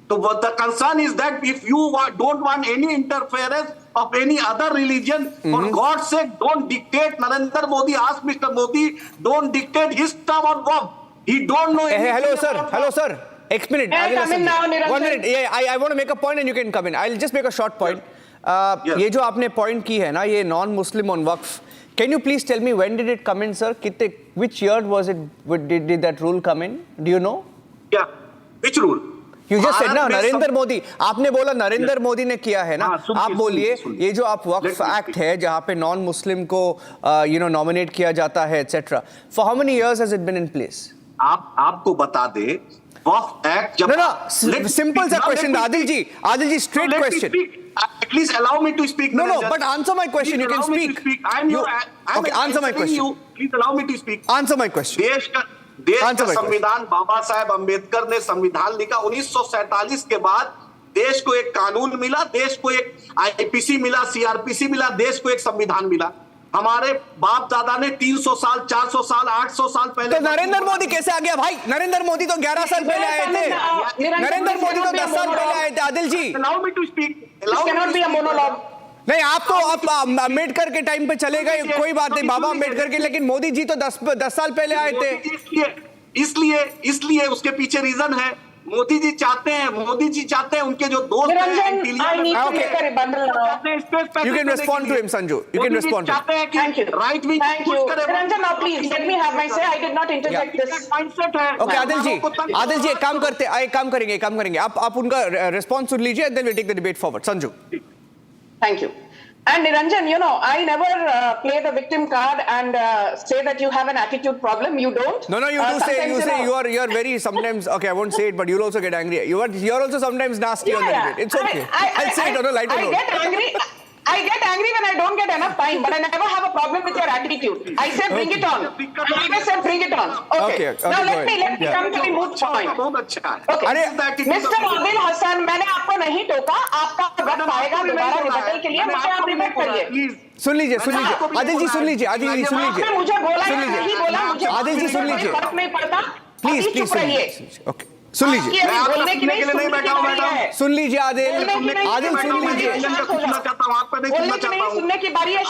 Speaker 13: So the concern is that if you don't want any interference of any other religion, for God's sake, don't dictate. Narendra Modi asked Mr. Modi, don't dictate his term on Waqf. He don't know anything.
Speaker 2: Hello, sir. X minute.
Speaker 10: Come in now,
Speaker 2: 1 minute. Yeah, I want to make a point and you can come in. I'll just make a short point. ये जो आपने point की है ना, ये non-Muslim on Waqf. Can you please tell me when did it come in, sir? Which year was it? Did that rule come in? Do you know?
Speaker 13: Yeah. Which rule?
Speaker 2: You just said ना नरेंद्र मोदी. आपने बोला नरेंद्र मोदी ने किया है ना. आप बोलिए ये जो आप वक्फ एक्ट है जहाँ पे नॉन मुस्लिम को नॉमिनेट किया जाता है etc. For how many years has it been in place?
Speaker 13: आपको बता दे वक्फ एक्ट जब
Speaker 2: No, simple सा question. Adil ji, straight question.
Speaker 13: Please allow me to speak.
Speaker 2: No, but answer my question. You can speak. Okay, answer my question.
Speaker 13: Please allow me to speak.
Speaker 2: Answer my question.
Speaker 13: देश का संविधान बाबा साहेब अम्बेडकर ने संविधान लिखा 1947 के बाद देश को एक कानून मिला, देश को एक आईपीसी मिला, सीआरपीसी मिला, देश को एक संविधान मिला. हमारे बाप दादा ने 300 साल 400 साल 800 साल पहले.
Speaker 2: तो नरेंद्र मोदी कैसे आ गया भाई? नरेंद्र मोदी तो 11 साल पहले आए थे. नरेंद्र मोदी तो 10 साल पहले आए थे. आदिल जी,
Speaker 13: allow me to speak.
Speaker 10: This cannot be a monologue.
Speaker 2: नहीं, आप अम्बेडकर के टाइम पे चले गए, कोई बात नहीं, बाबा अम्बेडकर के, लेकिन मोदी जी तो 10 साल पहले आए थे.
Speaker 13: इसलिए उसके पीछे रीजन है. मोदी जी चाहते हैं उनके जो दोस्त हैं.
Speaker 2: You can respond to him, Sanju. You can respond to him.
Speaker 10: Thank you.
Speaker 13: Right wing.
Speaker 10: Thank you. Niranjan, now please let me have my say. I did not interject this.
Speaker 2: Okay, Adil जी एक काम करेंगे. आप उनका response सुन लीजिए, and then we'll take the debate forward. Sanju.
Speaker 10: Thank you. And Niranjan, I never play the victim card and say that you have an attitude problem. You don't.
Speaker 2: No, you do say you are very sometimes. Okay, I won't say it, but you'll also get angry. You're also sometimes nasty on the debate. It's okay. I'll say it on a lighter note.
Speaker 10: I get angry when I don't get enough time, but I never have a problem with your attitude. I say bring it on. I always say bring it on. Okay. Now let me come to the moot point. Okay. Mr. Adil Hassan, मैंने आपको नहीं टोका. आपका वक्त आएगा दोबारा rebuttal के लिए. मुझे आप रिबेट करिए.
Speaker 2: सुन लीजिए. आदिल जी सुन लीजिए.
Speaker 10: आपने मुझे बोला नहीं बोला. मुझे
Speaker 2: आदिल जी सुन लीजिए.
Speaker 10: फर्क नहीं पड़ता.
Speaker 2: Please okay. सुन लीजिए. सुन लीजिए आदिल सुन लीजिए.
Speaker 10: सुनने की बारी है.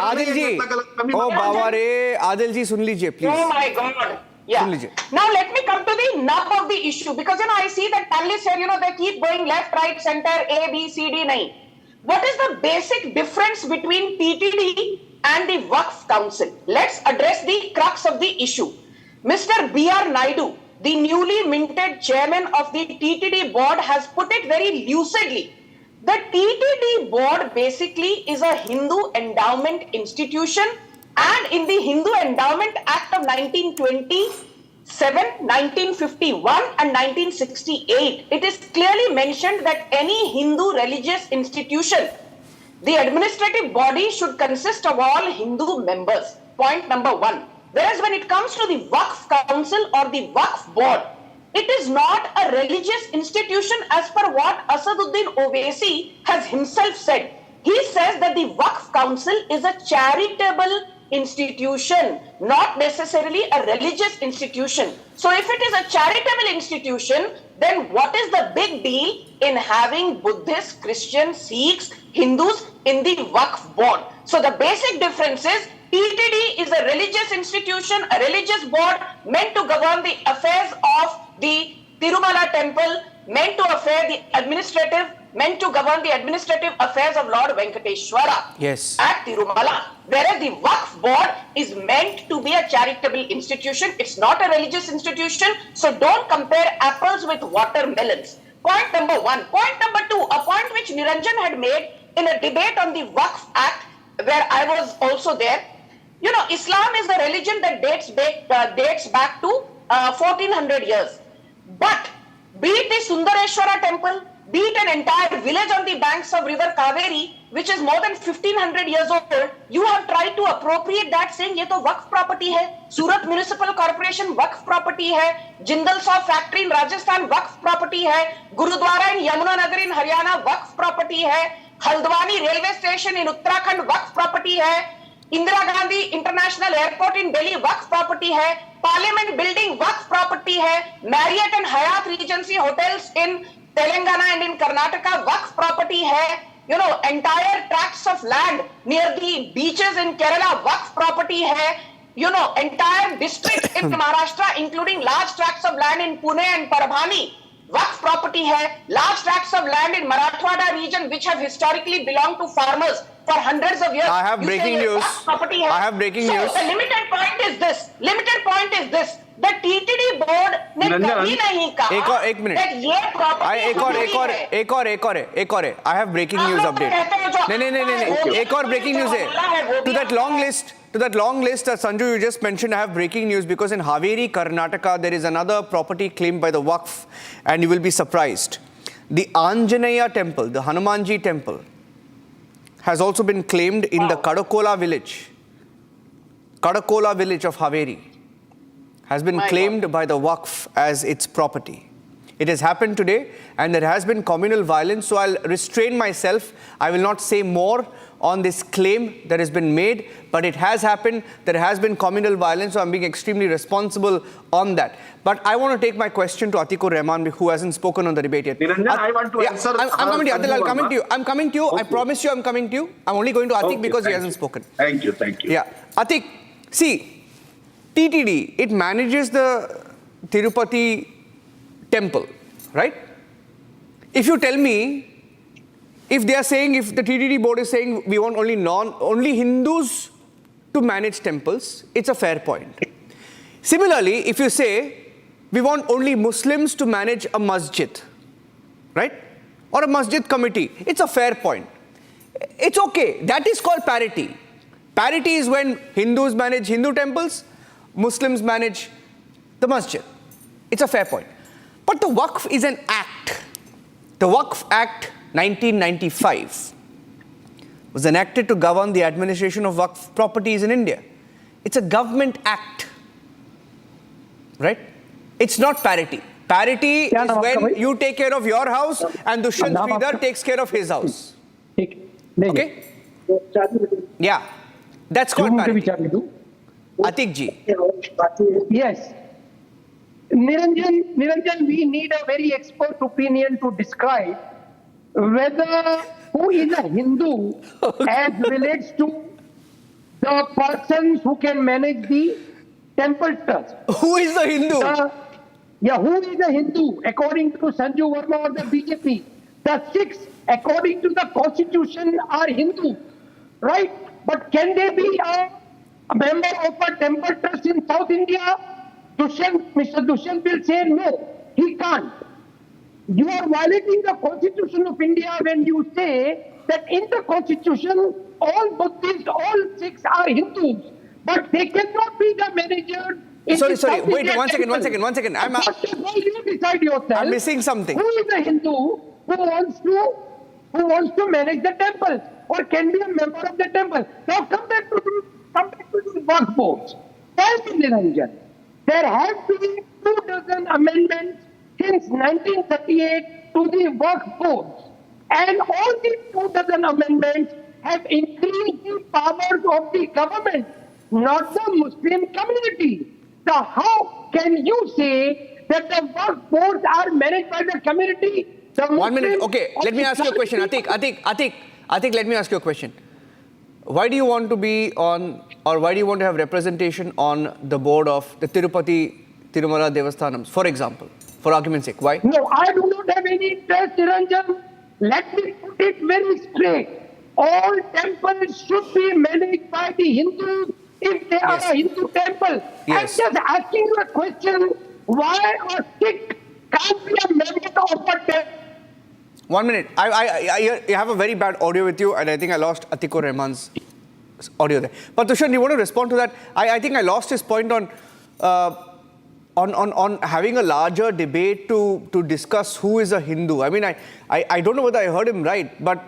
Speaker 2: आदिल जी, ओ बाबा रे, आदिल जी सुन लीजिए please.
Speaker 10: Oh my God. Yeah. Now let me come to the nub of the issue, because I see that panelists here, they keep going left, right, center, A, B, C, D. Nahin. What is the basic difference between TTD and the Waqf Council? Let's address the crux of the issue. Mr. B.R. Naidu, the newly minted chairman of the TTD board, has put it very lucidly. The TTD board basically is a Hindu endowment institution, and in the Hindu Endowment Act of 1927, 1951 and 1968, it is clearly mentioned that any Hindu religious institution, the administrative body should consist of all Hindu members. Point number one. Whereas when it comes to the Waqf Council or the Waqf Board, it is not a religious institution as per what Asaduddin Owaisi has himself said. He says that the Waqf Council is a charitable institution, not necessarily a religious institution. So if it is a charitable institution, then what is the big deal in having Buddhists, Christians, Sikhs, Hindus in the Waqf board? So the basic difference is TTD is a religious institution, a religious board meant to govern the affairs of the Tirumala temple, meant to govern the administrative affairs of Lord Venkateshwara at Tirumala. Whereas the Waqf board is meant to be a charitable institution. It's not a religious institution. So don't compare apples with watermelons. Point number one. Point number two, a point which Niranjan had made in a debate on the Waqf Act, where I was also there. You know, Islam is a religion that dates back to 1400 years. But be it the Sundareshwara temple, be it an entire village on the banks of river Kaveri, which is more than 1500 years old, you have tried to appropriate that saying, ye to Waqf property hai, Surat Municipal Corporation Waqf property hai, Jindal Saw factory in Rajasthan Waqf property hai, Gurudwara in Yamunanagar in Haryana Waqf property hai, Haldwani railway station in Uttarakhand Waqf property hai, Indira Gandhi International Airport in Delhi Waqf property hai, Parliament building Waqf property hai, Marriott and Hyatt Regency hotels in Telangana and in Karnataka Waqf property hai, you know, entire tracts of land near the beaches in Kerala Waqf property hai, you know, entire district in Maharashtra including large tracts of land in Pune and Parbhani Waqf property hai, large tracts of land in Marathwada region which have historically belonged to farmers for hundreds of years.
Speaker 2: I have breaking news. I have breaking news.
Speaker 10: So the limited point is this. The TTD board ने कभी नहीं कहा
Speaker 2: एक minute
Speaker 10: that ये property
Speaker 2: एक और I have breaking news update. नहीं एक और breaking news है. To that long list that Sanju you just mentioned, I have breaking news because in Haveri, Karnataka, there is another property claimed by the Waqf, and you will be surprised. The Anjaneya temple, the Hanumanji temple, has also been claimed in the Kadakola village. Kadakola village of Haveri has been claimed by the Waqf as its property. It has happened today, and there has been communal violence, so I'll restrain myself. I will not say more on this claim that has been made, but it has happened. There has been communal violence, so I'm being extremely responsible on that. But I want to take my question to Atikur Rahman, who hasn't spoken on the debate yet.
Speaker 13: Niranjan, I want to answer.
Speaker 2: I'm coming to you, Adil, I'm coming to you. I promise you I'm coming to you. I'm only going to Atik because he hasn't spoken.
Speaker 13: Thank you.
Speaker 2: Yeah. Atik, see, TTD, it manages the Tirupati temple, right? If you tell me, if they are saying, if the TTD board is saying we want only Hindus to manage temples, it's a fair point. Similarly, if you say we want only Muslims to manage a masjid, right? Or a masjid committee, it's a fair point. It's okay. That is called parity. Parity is when Hindus manage Hindu temples, Muslims manage the masjid. It's a fair point. But the Waqf is an act. The Waqf Act 1995 was enacted to govern the administration of Waqf properties in India. It's a government act, right? It's not parity. Parity is when you take care of your house and Dushyant Sridhar takes care of his house. Okay? Yeah. That's called parity. Atik ji.
Speaker 14: Yes. Niranjan, we need a very expert opinion to describe whether who is a Hindu as relates to the persons who can manage the temple trust.
Speaker 2: Who is the Hindu?
Speaker 14: Who is a Hindu according to Sanju Verma of the BJP? The Sikhs, according to the constitution, are Hindu, right? But can they be a member of a temple trust in South India? Mr. Dushyant will say no, he can't. You are violating the constitution of India when you say that in the constitution all Buddhists, all Sikhs are Hindus, but they cannot be the manager.
Speaker 2: Sorry, wait, one second.
Speaker 14: You decide yourself.
Speaker 2: I'm missing something.
Speaker 14: Who is a Hindu who wants to manage the temple or can be a member of the temple? Now come back to the Waqf boards. Tell me, Niranjan. There have been 24 amendments since 1938 to the Waqf boards. And all these 24 amendments have increased the powers of the government not the Muslim community. So how can you say that the Waqf boards are managed by the community? The
Speaker 2: 1 minute.
Speaker 14: Muslim
Speaker 2: Okay, let me ask you a question. Atik, let me ask you a question. Why do you want to be on, or why do you want to have representation on the board of the Tirupati Tirumala Devasthanams, for example, for argument's sake? Why?
Speaker 14: No, I do not have any interest, Niranjan. Let me put it very straight. All temples should be managed by the Hindus if they are a Hindu temple.
Speaker 2: Yes.
Speaker 14: I'm just asking you a question. Why a Sikh can't be a member of a temple?
Speaker 2: 1 minute. I have a very bad audio with you, and I think I lost Atikur Rahman's audio there. But Dushyant, you want to respond to that? I think I lost his point on having a larger debate to discuss who is a Hindu. I mean, I don't know whether I heard him right, but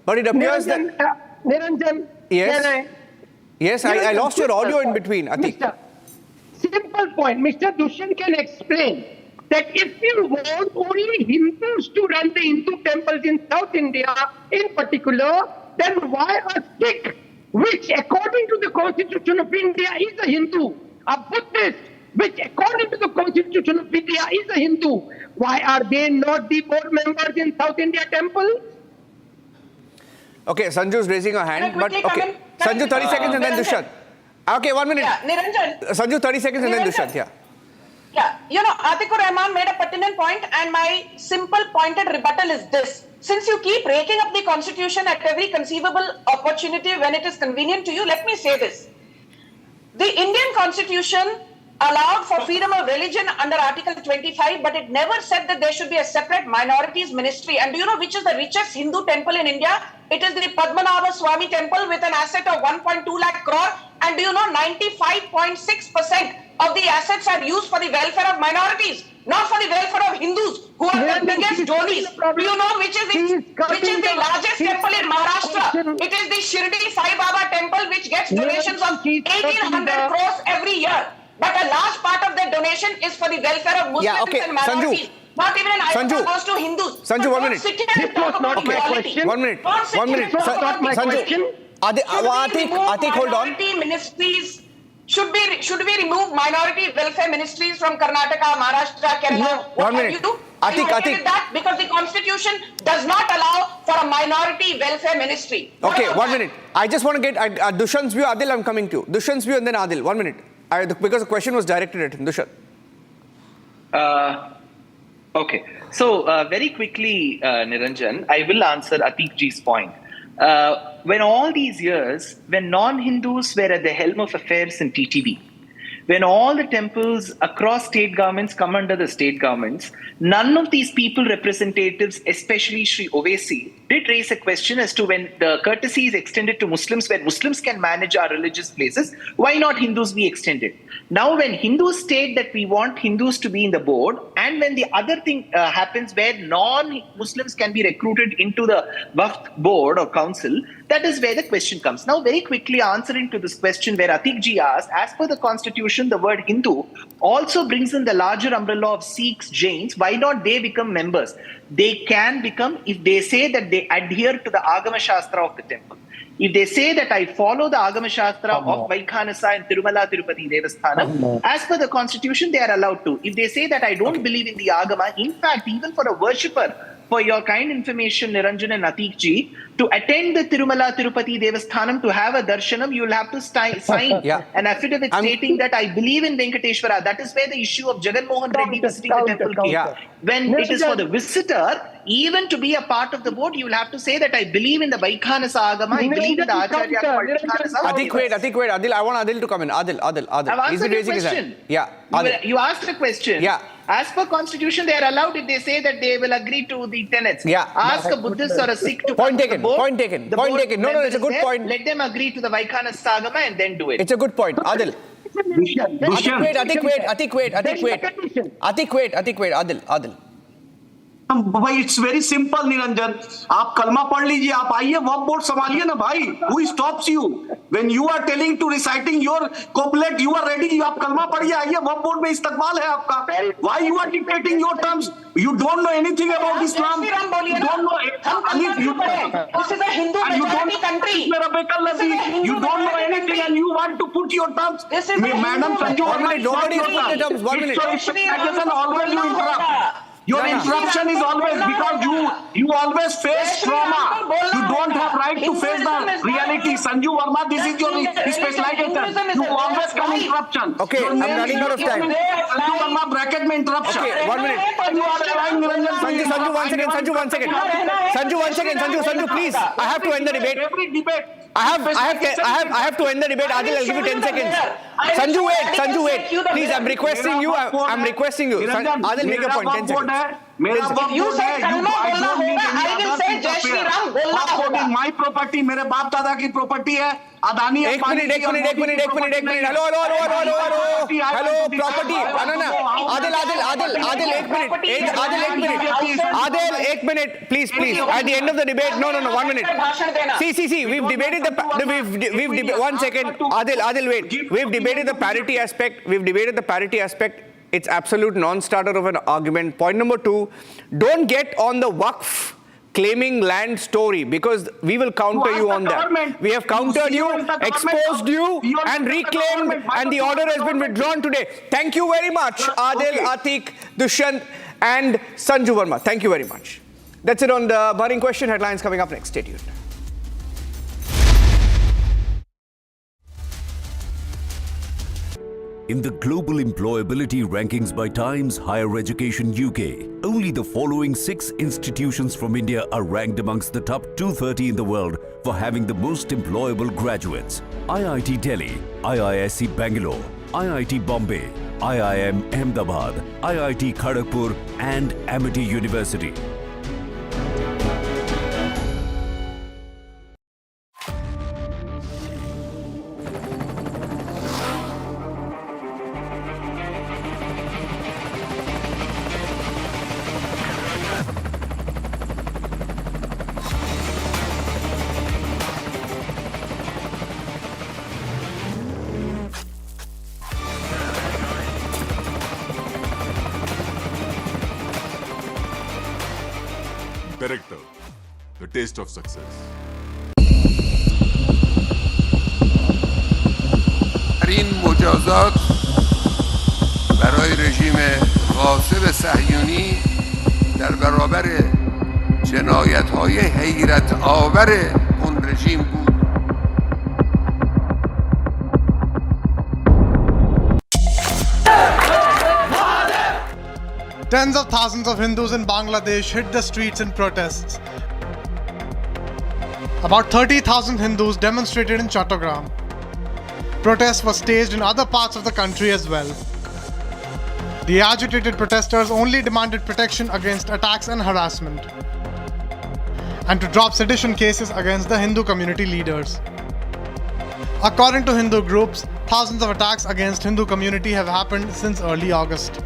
Speaker 2: it appears
Speaker 14: Niranjan,
Speaker 2: that...
Speaker 14: Niranjan,
Speaker 2: Yes.
Speaker 14: can I?
Speaker 2: Yes, I lost your audio in between, Atik.
Speaker 14: Simple point. Mr. Dushyant can explain that if you want only Hindus to run the Hindu temples in South India in particular, then why a Sikh, which according to the Constitution of India is a Hindu, a Buddhist, which according to the Constitution of India is a Hindu, why are they not the board members in South India temples?
Speaker 2: Okay, Sanju is raising a hand, but okay. Sanju, 30 seconds and then Dushyant. Okay, 1 minute.
Speaker 10: Yeah, Niranjan.
Speaker 2: Sanju, 30 seconds and then Dushyant, yeah.
Speaker 10: Yeah, you know, Atikur Rahman made a pertinent point, and my simple pointed rebuttal is this. Since you keep breaking up the constitution at every conceivable opportunity when it is convenient to you, let me say this. The Indian constitution allowed for freedom of religion under Article 25, but it never said that there should be a separate minorities ministry. And do you know which is the richest Hindu temple in India? It is the Padmanabha Swami temple with an asset of 1.2 lakh crore. And do you know 95.6% of the assets are used for the welfare of minorities, not for the welfare of Hindus, who are the biggest donis. Do you know which is the largest temple in Maharashtra? It is the Shirdi Sai Baba temple, which gets donations of 1,800 crores every year. But a large part of that donation is for the welfare of Muslims and minorities.
Speaker 2: Sanju.
Speaker 10: Not even an
Speaker 2: Sanju.
Speaker 10: goes to Hindus.
Speaker 2: Sanju, 1 minute.
Speaker 14: This was not my question.
Speaker 2: 1 minute.
Speaker 10: Don't sit
Speaker 2: 1
Speaker 10: here
Speaker 2: minute.
Speaker 10: and talk about my question.
Speaker 2: Atik, hold on.
Speaker 10: Ministries, should we remove minority welfare ministries from Karnataka, Maharashtra, Kerala?
Speaker 2: One minute.
Speaker 10: Are you okay with that? Because the constitution does not allow for a minority welfare ministry.
Speaker 2: Okay, 1 minute. I just want to get Dushyant's view. Adil, I'm coming to you. Dushyant's view and then Adil. 1 minute. Because the question was directed at him. Dushyant.
Speaker 12: Okay. So, very quickly, Niranjan, I will answer Atik ji's point. When all these years, when non-Hindus were at the helm of affairs in TTB, when all the temples across state governments come under the state governments, none of these people representatives, especially Sri Owaisi, did raise a question as to when the courtesy is extended to Muslims, where Muslims can manage our religious places, why not Hindus be extended? Now, when Hindus state that we want Hindus to be in the board, and when the other thing happens where non-Muslims can be recruited into the Waqf board or council, that is where the question comes. Now, very quickly answering to this question where Atik ji asked, as per the constitution, the word Hindu also brings in the larger umbrella of Sikhs, Jains. Why not they become members? They can become if they say that they adhere to the Agama Shastra of the temple. If they say that I follow the Agama Shastra of Vaikhanasa and Tirumala Tirupati Devasthanam, as per the constitution, they are allowed to. If they say that I don't believe in the Agama, in fact, even for a worshipper, for your kind information, Niranjan and Atik ji, to attend the Tirumala Tirupati Devasthanam, to have a darshanam, you will have to sign an affidavit stating that I believe in Venkateshwara. That is where the issue of Jagan Mohan Reddy visiting the temple came. When it is for the visitor, even to be a part of the board, you will have to say that I believe in the Vaikhanasa Agama, I believe in the Acharya called Vaikhanasa.
Speaker 2: Atik, wait. Adil, I want Adil to come in. Adil.
Speaker 12: I've
Speaker 2: Is he
Speaker 12: answered your
Speaker 2: raising his hand?
Speaker 12: question.
Speaker 2: Yeah, Adil.
Speaker 12: You asked a question.
Speaker 2: Yeah.
Speaker 12: As per constitution, they are allowed if they say that they will agree to the tenets.
Speaker 2: Yeah.
Speaker 12: Ask a Buddhist or a Sikh to
Speaker 2: Point
Speaker 12: come to
Speaker 2: taken.
Speaker 12: the board.
Speaker 2: Point taken.
Speaker 12: The
Speaker 2: Point
Speaker 12: board
Speaker 2: taken. No,
Speaker 12: member
Speaker 2: it's a
Speaker 12: is
Speaker 2: good
Speaker 12: there.
Speaker 2: point.
Speaker 12: Let them agree to the Vaikhanasa Agama and then do it.
Speaker 2: It's a good point. Adil. Atik, wait. Adil.
Speaker 13: भाई it's very simple Niranjan, आप कलमा पढ़ लीजिए, आप आइए वक्फ board संभालिए ना भाई. Who stops you when you are telling to reciting your couplet? You are ready, आप कलमा पढ़िए, आइए वक्फ बोर्ड में इस्तकबाल है आपका. Why you are dictating your terms? You don't know anything about Islam. You don't know.
Speaker 10: This is a Hindu majority country.
Speaker 13: You don't know anything and you want to put your terms. Madam Sanju,
Speaker 2: nobody is putting the terms. 1 minute.
Speaker 13: Always you interrupt. Your interruption is always because you always face trauma. You don't have right to face the reality. Sanju Verma, this is your specialization. You always come interruption.
Speaker 2: Okay, I'm running out of time.
Speaker 13: Sanju Verma bracket में interruption.
Speaker 2: Okay, 1 minute.
Speaker 13: You are allowing Niranjan.
Speaker 2: Sanju, 1 second. Sanju, 1 second. Sanju, please. I have to end the debate.
Speaker 13: Every debate.
Speaker 2: I have to end the debate. Adil, I'll give you 10 seconds. Sanju, wait. Please, I'm requesting you. Adil, make your point. 10 seconds.
Speaker 13: If
Speaker 10: you say kalma bolna hoga, I will say Jai Shri Ram bolna hoga.
Speaker 13: My property, मेरे बाप दादा की property है. अदानी
Speaker 2: एक minute hello property Adil एक minute please at the end of the debate no 1 minute see we've debated the 1 second Adil wait we've debated the parity aspect. It's absolute non-starter of an argument. Point number 2, don't get on the Waqf claiming land story because we will counter you on that. We have countered you, exposed you and reclaimed and the order has been withdrawn today. Thank you very much Adil, Atiq, Dushyant and Sanju Verma. Thank you very much. That's it on the burning question. Headlines coming up next. Stay tuned.
Speaker 15: In the global employability rankings by Times Higher Education UK, only the following 6 institutions from India are ranked amongst the top 230 in the world for having the most employable graduates. IIT Delhi, IISc Bangalore, IIT Bombay, IIM Ahmedabad, IIT Kharagpur and Amity University.
Speaker 16: Director, the taste of success.
Speaker 17: این مجازات برای رژیم غاصب صهیونی در برابر جنایت‌های حیرت آور اون رژیم بود.
Speaker 18: Tens of thousands of Hindus in Bangladesh hit the streets in protests. About 30,000 Hindus demonstrated in Chattogram. Protests were staged in other parts of the country as well. The agitated protesters only demanded protection against attacks and harassment, and to drop sedition cases against the Hindu community leaders. According to Hindu groups, thousands of attacks against Hindu community have happened since early August.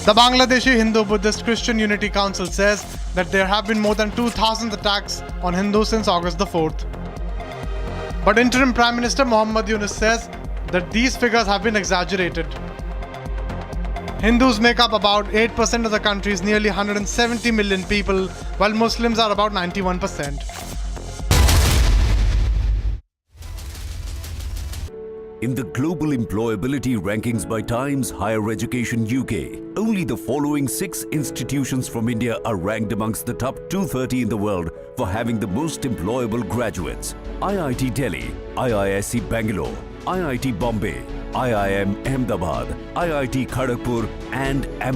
Speaker 18: The Bangladeshi Hindu Buddhist Christian Unity Council says that there have been more than 2,000 attacks on Hindus since August the 4th. But Interim Prime Minister Muhammad Yunus says that these figures have been exaggerated. Hindus make up about 8% of the country's nearly 170 million people, while Muslims are about 91%.
Speaker 15: In the global employability rankings by Times Higher Education UK, only the following 6 institutions from India are ranked amongst the top 230 in the world for having the most employable graduates. IIT Delhi, IISc Bangalore, IIT Bombay, IIM Ahmedabad, IIT Kharagpur and